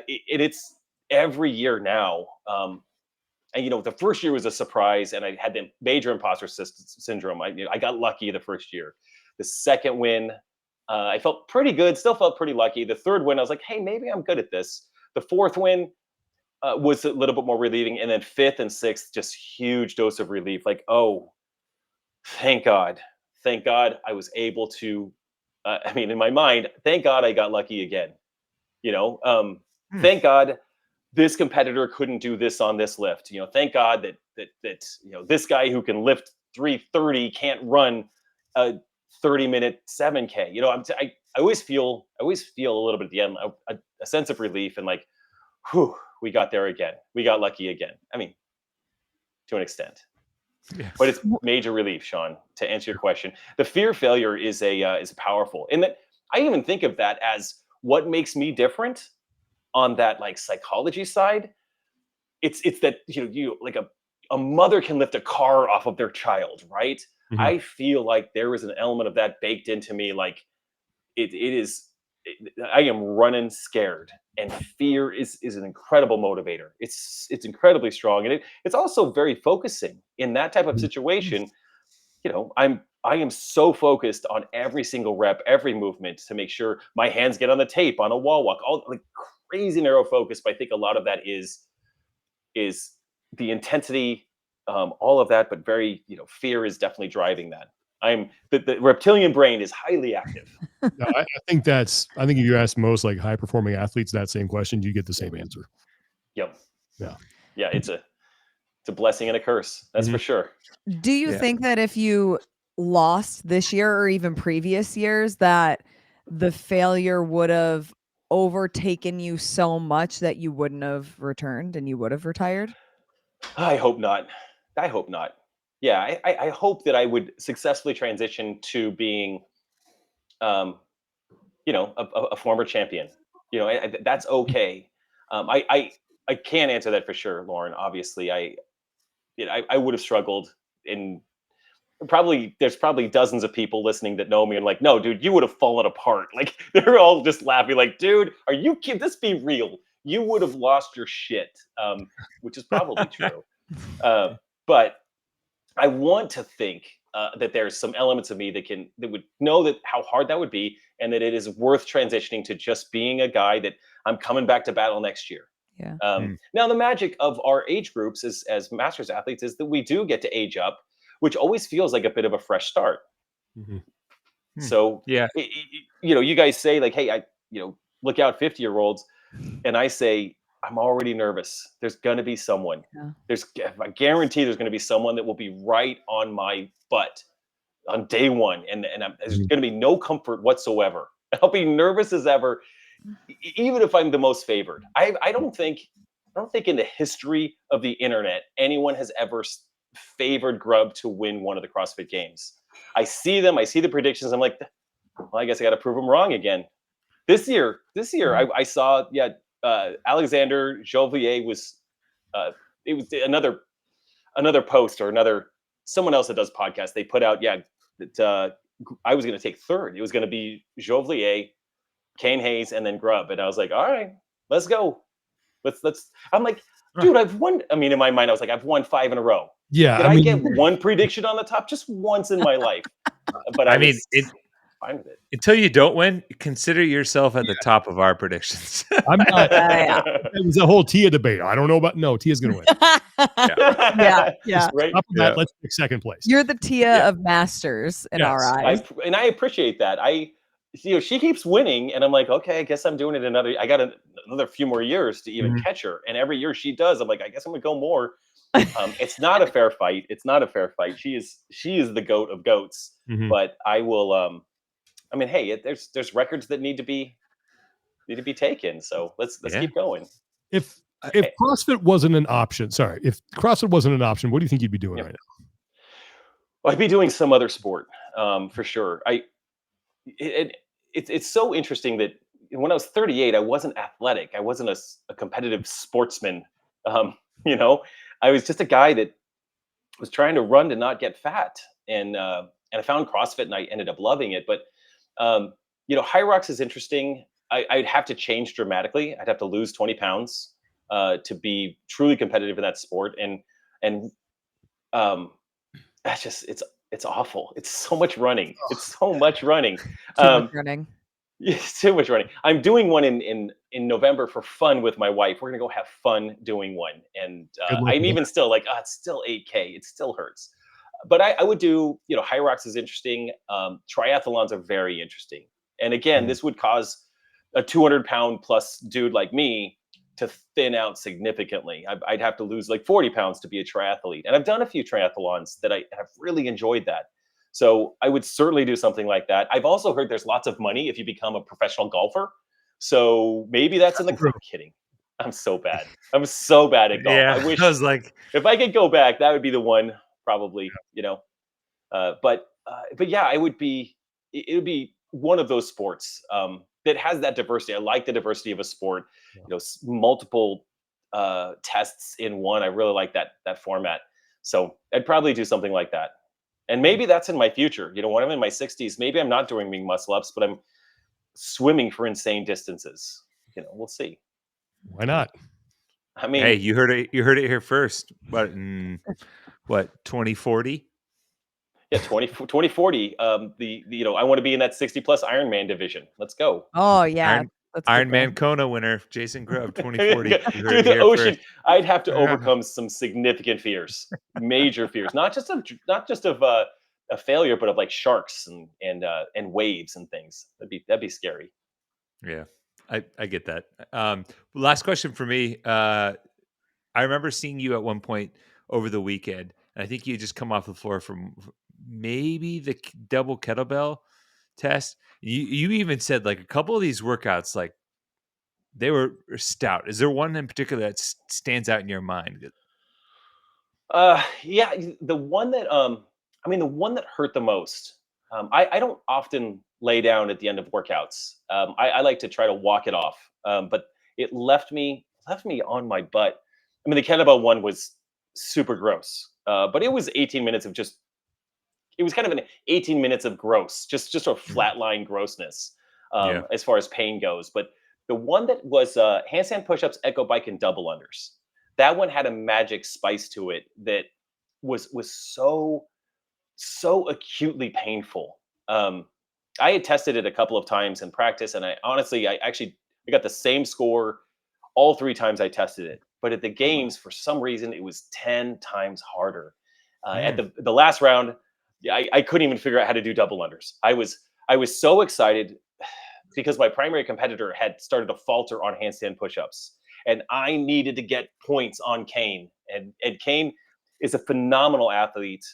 it's every year now. And the first year was a surprise, and I had the major imposter syndrome. I got lucky the first year. The second win, I felt pretty good. Still felt pretty lucky. The third win, I was like, hey, maybe I'm good at this. The fourth win was a little bit more relieving, and then fifth and sixth, just huge dose of relief. Like, oh, thank God I was able to. In my mind, thank God I got lucky again. Thank God this competitor couldn't do this on this lift. Thank God that this guy who can lift 330 can't run a 30-minute 7K. I always feel a little bit at the end, a sense of relief, and like, whew, we got there again. We got lucky again. I mean, to an extent. Yeah. But it's major relief, Sean, to answer your question. The fear of failure is powerful. And that I even think of that as what makes me different on that like psychology side. It's that, you like a mother can lift a car off of their child, right? Mm-hmm. I feel like there is an element of that baked into me. Like I am running scared, and fear is an incredible motivator. It's incredibly strong, and it's also very focusing in that type of situation. I am so focused on every single rep, every movement to make sure my hands get on the tape on a wall walk, all like crazy narrow focus. But I think a lot of that is the intensity, all of that, but very, fear is definitely driving that. The reptilian brain is highly active. No, I think if you ask most like high performing athletes that same question, you get the same answer. Yep. Yeah. Yeah. It's a blessing and a curse. That's for sure. Do you think that if you lost this year or even previous years, that the failure would have overtaken you so much that you wouldn't have returned and you would have retired? I hope not. Yeah, I hope that I would successfully transition to being, a former champion. That's okay. I can't answer that for sure, Lauren. Obviously, I would have struggled. In there's probably dozens of people listening that know me and like, no, dude, you would have fallen apart. Like they're all just laughing, like, dude, are you kidding? This be real. You would have lost your shit, which is probably true. But I want to think that there's some elements of me that would know that how hard that would be, and that it is worth transitioning to just being a guy that I'm coming back to battle next year. Yeah. Now the magic of our age groups as masters athletes is that we do get to age up, which always feels like a bit of a fresh start. Mm-hmm. So yeah, you guys say like, hey, look out 50-year-olds, and I say, I'm already nervous. There's going to be someone. Yeah. I guarantee there's going to be someone that will be right on my butt on day one. And there's going to be no comfort whatsoever. I'll be nervous as ever, even if I'm the most favored. I don't think in the history of the internet, anyone has ever favored Grubb to win one of the CrossFit Games. I see them. I see the predictions. I'm like, well, I guess I got to prove them wrong again. This year, I saw, Alexander Jolivet was it was another post or someone else that does podcasts. They put out that I was going to take third. It was going to be Jolivet, Kane Hayes, and then Grubb. And I was like, all right, let's go. Let's. I'm like, dude, I've won. I mean, in my mind, I was like, I've won 5 in a row. Yeah. Did I get one prediction on the top just once in my life? But I mean, fine with it. Until you don't win, consider yourself at the top of our predictions. I'm not. It was a whole Tia debate. I don't know about. No, Tia's going to win. Yeah. Right. That, let's pick second place. You're the Tia of masters in our eyes, and I appreciate that. She keeps winning, and I'm like, okay, I guess I'm doing it I got another few more years to even catch her. And every year she does, I'm like, I guess I'm gonna go more. It's not a fair fight. She is the goat of goats. Mm-hmm. But I will. Hey, there's records that need to be taken. So let's keep going. If CrossFit wasn't an option, what do you think you'd be doing right now? Well, I'd be doing some other sport, for sure. it's so interesting that when I was 38, I wasn't athletic. I wasn't a competitive sportsman. Um, you know, I was just a guy that was trying to run to not get fat, and I found CrossFit and I ended up loving it. But High Rocks is interesting. I'd have to change dramatically. I'd have to lose 20 pounds to be truly competitive in that sport, and that's just it's awful. It's so much running. It's so much running. Too much Um, running. it's too much running. I'm doing one in November for fun with my wife. We're gonna go have fun doing one, and Good luck I'm with even still like, it's still 8K. It still hurts, but I would do. High Rocks is interesting. Triathlons are very interesting, and again, Mm. this would cause a 200-pound plus dude like me to thin out significantly. I'd have to lose like 40 pounds to be a triathlete, and I've done a few triathlons that I have really enjoyed that. So I would certainly do something like that. I've also heard there's lots of money if you become a professional golfer. So maybe that's in the. True. I'm kidding. I'm so bad. I'm so bad at golf. Yeah, I wish I was like, if I could go back, that would be the one probably. But yeah, it would be. It would be one of those sports that has that diversity. I like the diversity of a sport. Yeah. Multiple tests in one. I really like that format. So I'd probably do something like that. And maybe that's in my future. When I'm in my 60s, maybe I'm not doing muscle ups, but I'm swimming for insane distances. We'll see. Why not? I mean, hey, you heard it here first. But what 2040? yeah, 2040. I want to be in that 60 plus Ironman division. Let's go. Oh yeah, that's a good Iron goal. Man Kona winner Jason Grubb 2040. You heard Dude, it the here ocean. first. I'd have to overcome some significant fears, major fears, not just of a failure, but of like sharks and waves and things. That'd be scary. Yeah, I get that. Last question for me. I remember seeing you at one point over the weekend, and I think you had just come off the floor from maybe the double kettlebell test. You even said like a couple of these workouts, like they were stout. Is there one in particular that stands out in your mind? Yeah, the one that the one that hurt the most. I don't often lay down at the end of workouts. I like to try to walk it off. But it left me on my butt. I mean, the kettlebell one was super gross. But it was 18 minutes of just. It was kind of an 18 minutes of gross, just a flatline grossness Yeah. as far as pain goes. But the one that was handstand push-ups, echo bike, and double unders. That one had a magic spice to it that was so acutely painful. I had tested it a couple of times in practice, and I got the same score all 3 times I tested it. But at the games, for some reason, it was 10 times harder. At the last round, I couldn't even figure out how to do double unders. I was so excited because my primary competitor had started to falter on handstand push-ups, and I needed to get points on Kane. And Kane is a phenomenal athlete.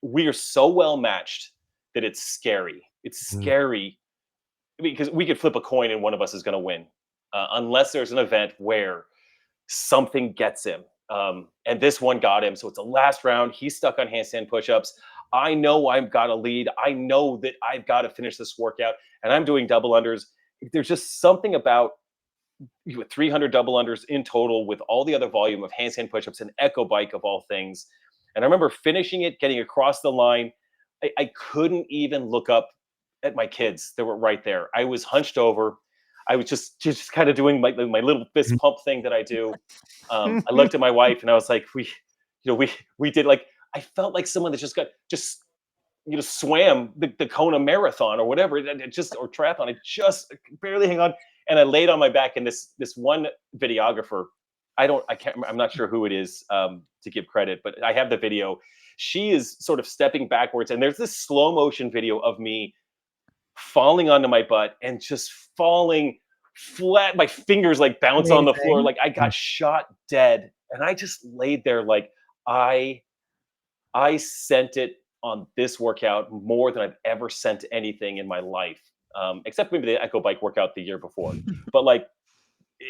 We are so well matched that it's scary. It's scary because we could flip a coin and one of us is going to win, unless there's an event where something gets him. And this one got him. So it's the last round. He's stuck on handstand push-ups. I know I've got to lead. I know that I've got to finish this workout, and I'm doing double unders. There's just something about 300 double unders in total with all the other volume of handstand push-ups and echo bike of all things. And I remember finishing it, getting across the line. I couldn't even look up at my kids that were right there. I was hunched over. I was just kind of doing my little fist pump thing that I do. I looked at my wife and I was like, we did, like, I felt like someone that just swam the Kona marathon or whatever, or triathlon. I just barely hang on. And I laid on my back, and this one videographer, I'm not sure who it is to give credit, but I have the video. She is sort of stepping backwards, and there's this slow motion video of me falling onto my butt and just falling flat. My fingers like bounce on the floor. Amazing. Like I got shot dead. And I just laid there like I sent it on this workout more than I've ever sent anything in my life. Except maybe the Echo Bike workout the year before. But like,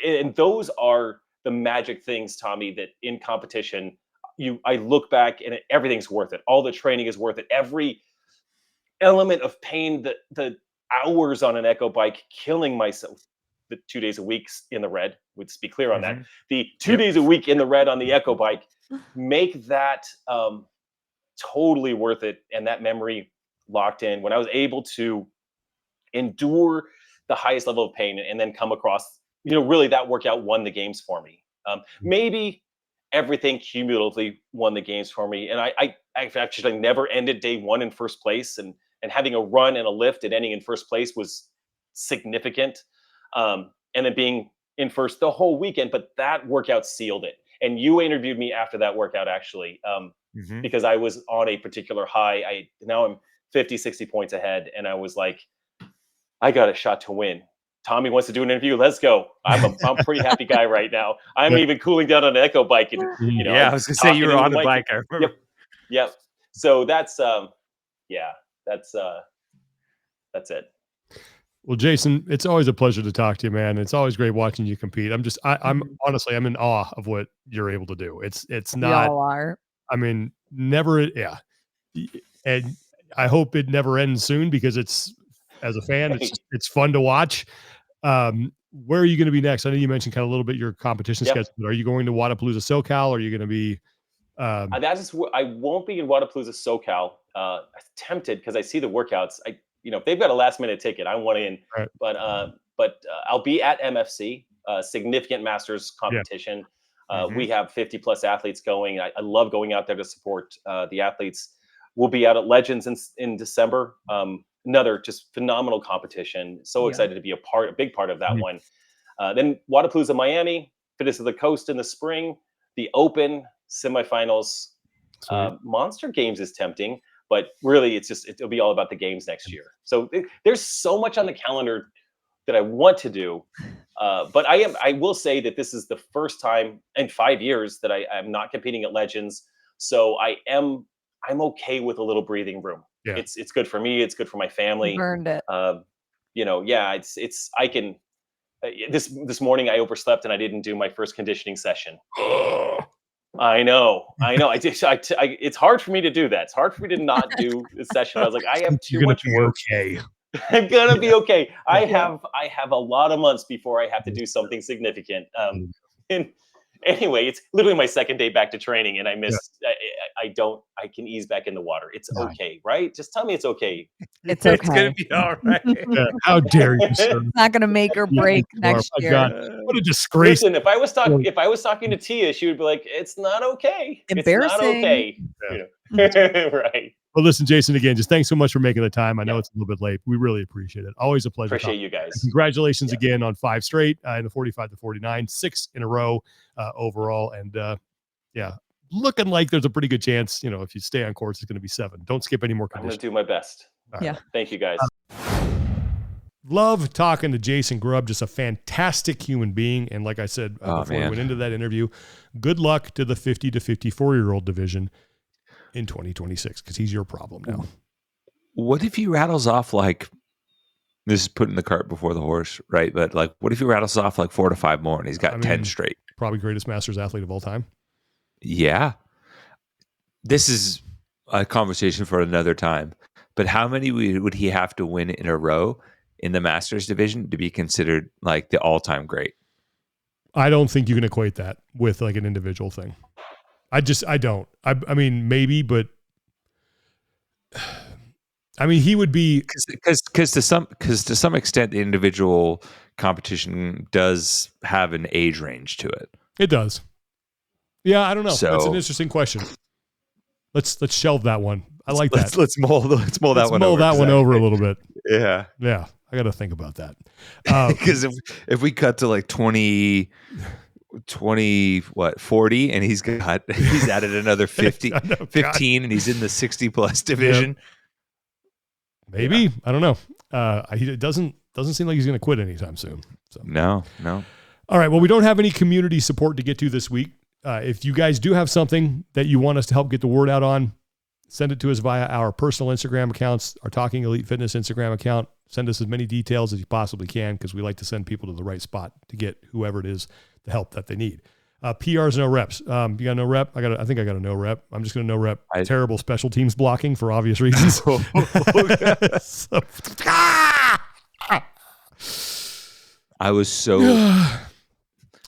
and those are the magic things, Tommy, that in competition, I look back and everything's worth it. All the training is worth it. Every element of pain, the hours on an echo bike, killing myself the 2 days a week in the red. Let's be clear on that. The 2 days a week in the red on the echo bike, make that totally worth it. And that memory locked in when I was able to endure the highest level of pain and then come across, really that workout won the games for me. Maybe everything cumulatively won the games for me. And I've actually never ended day one in first place, and having a run and a lift and ending in first place was significant. And then being in first the whole weekend, but that workout sealed it. And you interviewed me after that workout, actually, because I was on a particular high. Now I'm 50, 60 points ahead. And I was like, I got a shot to win. Tommy wants to do an interview. Let's go. I'm a pretty happy guy right now. I'm even cooling down on an echo bike. And, I was gonna say you were on the bike. I remember. Yep. So that's that's it. Well, Jason, it's always a pleasure to talk to you, man. It's always great watching you compete. I'm honestly, I'm in awe of what you're able to do. It's not, we all are. I mean, never. Yeah. And I hope it never ends soon, because as a fan, it's fun to watch. Where are you going to be next? I know you mentioned kind of a little bit your competition schedule, but are you going to Wodapalooza SoCal? Or are you going to be, I won't be in Wodapalooza SoCal. I'm tempted because I see the workouts. If they've got a last minute ticket, I want in. Right. But I'll be at MFC, significant masters competition. We have 50 plus athletes going. I love going out there to support the athletes. We'll be out at Legends in December. Another just phenomenal competition. So excited to be a big part of that one. Then Wodapalooza Miami, Fitness of the Coast in the spring, the Open semifinals. Monster Games is tempting, but really it'll be all about the games next year. So there's so much on the calendar that I want to do. But I will say that this is the first time in 5 years that I'm not competing at Legends. So I'm okay with a little breathing room. Yeah. It's good for me. It's good for my family. You've earned it. This morning I overslept and I didn't do my first conditioning session. I know. It's hard for me to do that. It's hard for me to not do the session. I was like, I have too much work. Okay. I'm gonna be okay. I have a lot of months before I have to do something significant. And anyway, it's literally my second day back to training, and I missed. Yeah. I can ease back in the water. It's okay, right? Just tell me it's okay. It's okay. It's gonna be all right. Yeah. How dare you, sir? It's not gonna make or break next year. God, what a disgrace! Listen, if I was talking to Tia, she would be like, "It's not okay. Embarrassing. It's not okay." Right. Well, listen, Jason, again, just thanks so much for making the time. I know it's a little bit late. We really appreciate it. Always a pleasure. Appreciate you guys. Congratulations again on 5 straight in the 45 to 49, 6 in a row overall. And looking like there's a pretty good chance, if you stay on course, it's going to be 7. Don't skip any more conditions. I'm going to do my best. Yeah. Thank you, guys. Love talking to Jason Grubb, just a fantastic human being. And like I said before we went into that interview, good luck to the 50 to 54-year-old division in 2026, because he's your problem now. What if he rattles off this is putting the cart before the horse, right? But what if he rattles off 4 to 5 more and he's got 10 straight? Probably greatest masters athlete of all time. Yeah. This is a conversation for another time. But how many would he have to win in a row in the masters division to be considered the all-time great? I don't think you can equate that with an individual thing. I don't. I mean, maybe, but I mean, he would be because to some extent, the individual competition does have an age range to it. It does. Yeah, I don't know. So, that's an interesting question. Let's shelve that one. I like that. Let's mull that one over a little bit. Yeah. Yeah. I got to think about that. Because if we cut to 40, and he's added another 50, 15, and he's in the 60 plus division. Yep. Maybe. I don't know. It doesn't seem like he's going to quit anytime soon. So. No. All right. Well, we don't have any community support to get to this week. If you guys do have something that you want us to help get the word out on, send it to us via our personal Instagram accounts, our Talking Elite Fitness Instagram account. Send us as many details as you possibly can, because we like to send people to the right spot to get whoever it is the help that they need. PRs, no reps. You got no rep? I think I got a no rep. I'm just going to no rep terrible special teams blocking for obvious reasons. I was so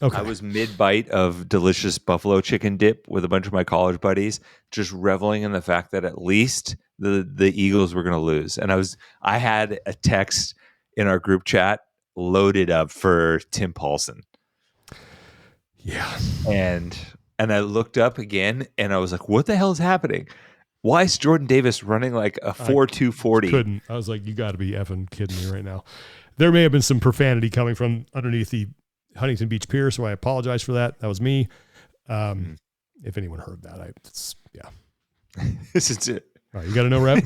Okay. I was mid-bite of delicious buffalo chicken dip with a bunch of my college buddies, just reveling in the fact that at least the Eagles were going to lose. And I had a text in our group chat loaded up for Tim Paulson. Yeah. And I looked up again and I was like, what the hell is happening? Why is Jordan Davis running like a 4.240? Couldn't. I was like, you got to be effing kidding me right now. There may have been some profanity coming from underneath the Huntington Beach Pier, so I apologize for that. That was me. If anyone heard that, This is it. All right, you got to know, Rep?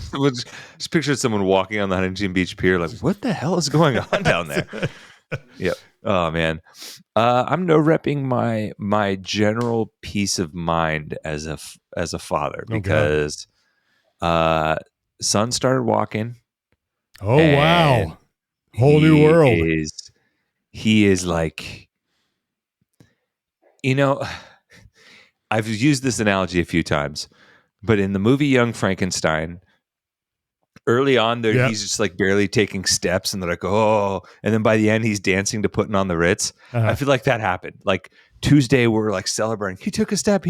Just picture someone walking on the Huntington Beach Pier like, what the hell is going on down there? Yep. Oh, man. I'm no-repping my general peace of mind as a father because son started walking. Oh, wow. Whole new world. He is like, I've used this analogy a few times, but in the movie Young Frankenstein, early on there, he's just like barely taking steps and they're like, oh, and then by the end he's dancing to Putting on the Ritz. I feel like that happened. Like Tuesday we're like celebrating. He took a step.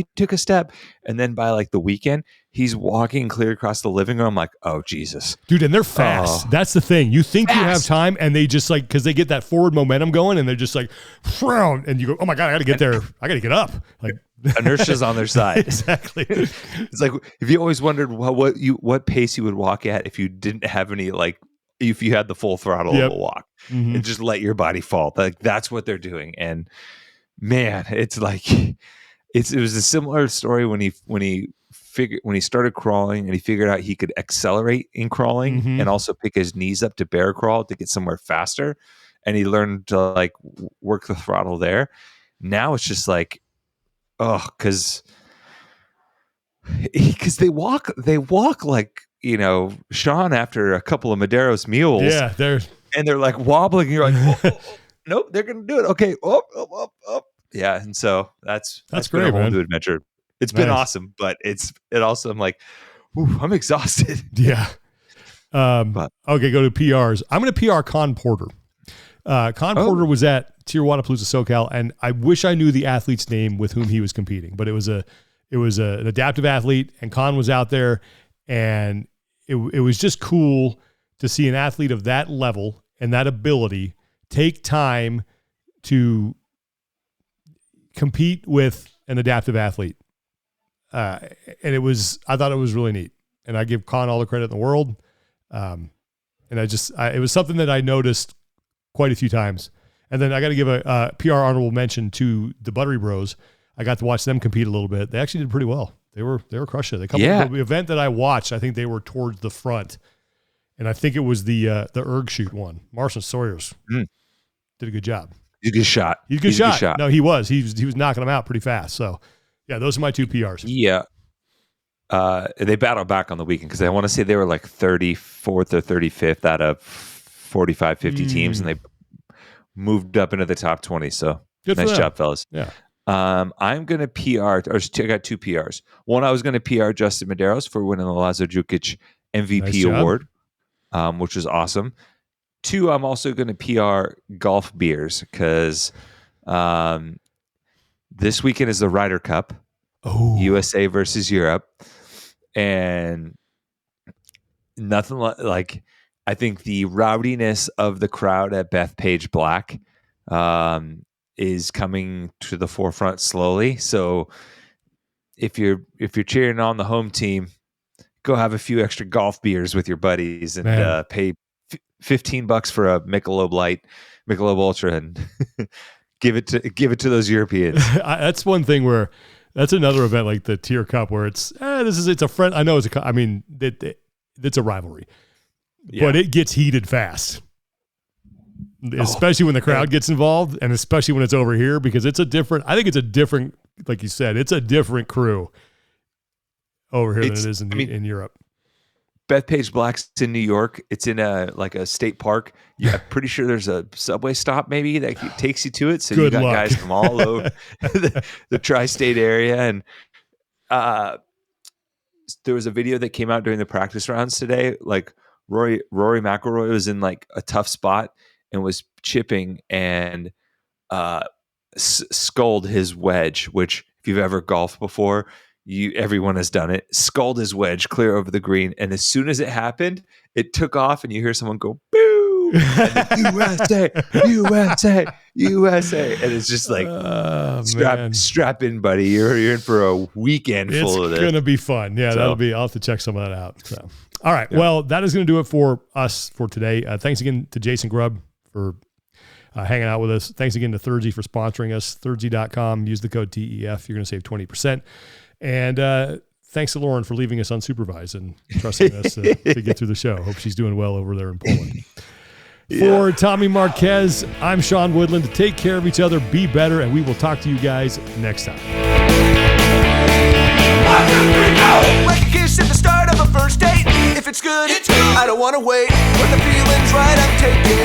And then by like the weekend, he's walking clear across the living room. I'm like, oh, Jesus. Dude, and they're fast. That's the thing. You think you have time and they just like, because they get that forward momentum going and they're just like, frown. And you go, oh my God, I got to get there. I got to get up. Like inertia's on their side. Exactly. It's like, if you always wondered what pace you would walk at if you didn't have any, like, if you had the full throttle of a walk and just let your body fall. Like that's what they're doing. And man, it's like, it was a similar story when he started crawling and he figured out he could accelerate in crawling and also pick his knees up to bear crawl to get somewhere faster. And he learned to like work the throttle there. Now it's just like, because they walk like, Sean after a couple of Madero's mules. Yeah, they're like wobbling. And you're like, nope, they're gonna do it. Okay, up. Yeah, and so that's great, been a whole man. new adventure. It's been awesome, but it also, I'm like, I'm exhausted. Yeah. Okay, go to PRs. I'm going to PR Con Porter. Porter was at TYR Wodapalooza SoCal, and I wish I knew the athlete's name with whom he was competing, but it was an adaptive athlete, and Con was out there, and it was just cool to see an athlete of that level and that ability take time to compete with an adaptive athlete. And I thought it was really neat, and I give Con all the credit in the world. And it was something that I noticed quite a few times. And then I got to give a PR honorable mention to the Buttery Bros. I got to watch them compete a little bit. They actually did pretty well. They were crushing it. The event that I watched, I think they were towards the front, and I think it was the erg shoot one. Marson Sawyers did a good job. He's a good shot. He's a good shot. No, he was. He was knocking them out pretty fast. So, yeah, those are my two PRs. Yeah. They battled back on the weekend because I want to say they were like 34th or 35th out of 45, 50 teams, and they moved up into the top 20. So nice job, fellas. Yeah. I'm going to PR, I got two PRs. One, I was going to PR Justin Medeiros for winning the Lazo Djukic MVP award, which was awesome. Two, I'm also going to PR Golf Beers because this weekend is the Ryder Cup, USA versus Europe, and nothing like I think the rowdiness of the crowd at Bethpage Black is coming to the forefront slowly. So if you're cheering on the home team, go have a few extra golf beers with your buddies and pay $15 for a Michelob Light, Michelob Ultra, and give it to those Europeans. That's one thing where that's another event like the TYR Cup where it's a friend. I know it's a rivalry, but it gets heated fast. Especially when the crowd gets involved, and especially when it's over here, because I think it's a different, like you said, it's a different crew over here than it is in Europe. Bethpage Black's in New York. It's in a state park. Yeah, I'm pretty sure there's a subway stop maybe that takes you to it. So you got guys from all over the tri-state area. And there was a video that came out during the practice rounds today. Like Rory McIlroy was in like a tough spot, and was chipping and sculled his wedge, which if you've ever golfed before, everyone has done it. Sculled his wedge clear over the green, and as soon as it happened, it took off, and you hear someone go boo, and USA, USA, USA, and it's just like strap in, buddy. You're in for a weekend full of this. It's gonna be fun. Yeah, I'll have to check some of that out. So, all right, well, that is gonna do it for us for today. Thanks again to Jason Grubb for hanging out with us. Thanks again to Thirdzy for sponsoring us. Thirdzy.com. Use the code TEF. You're gonna save 20%. And thanks to Lauren for leaving us unsupervised and trusting us to get through the show. Hope she's doing well over there in Poland. For Tommy Marquez, I'm Sean Woodland. Take care of each other, be better, and we will talk to you guys next time. 1, 2, 3, go! Like a kiss at the start of a first date. If it's good, I don't want to wait. When the feeling's right, I'm taking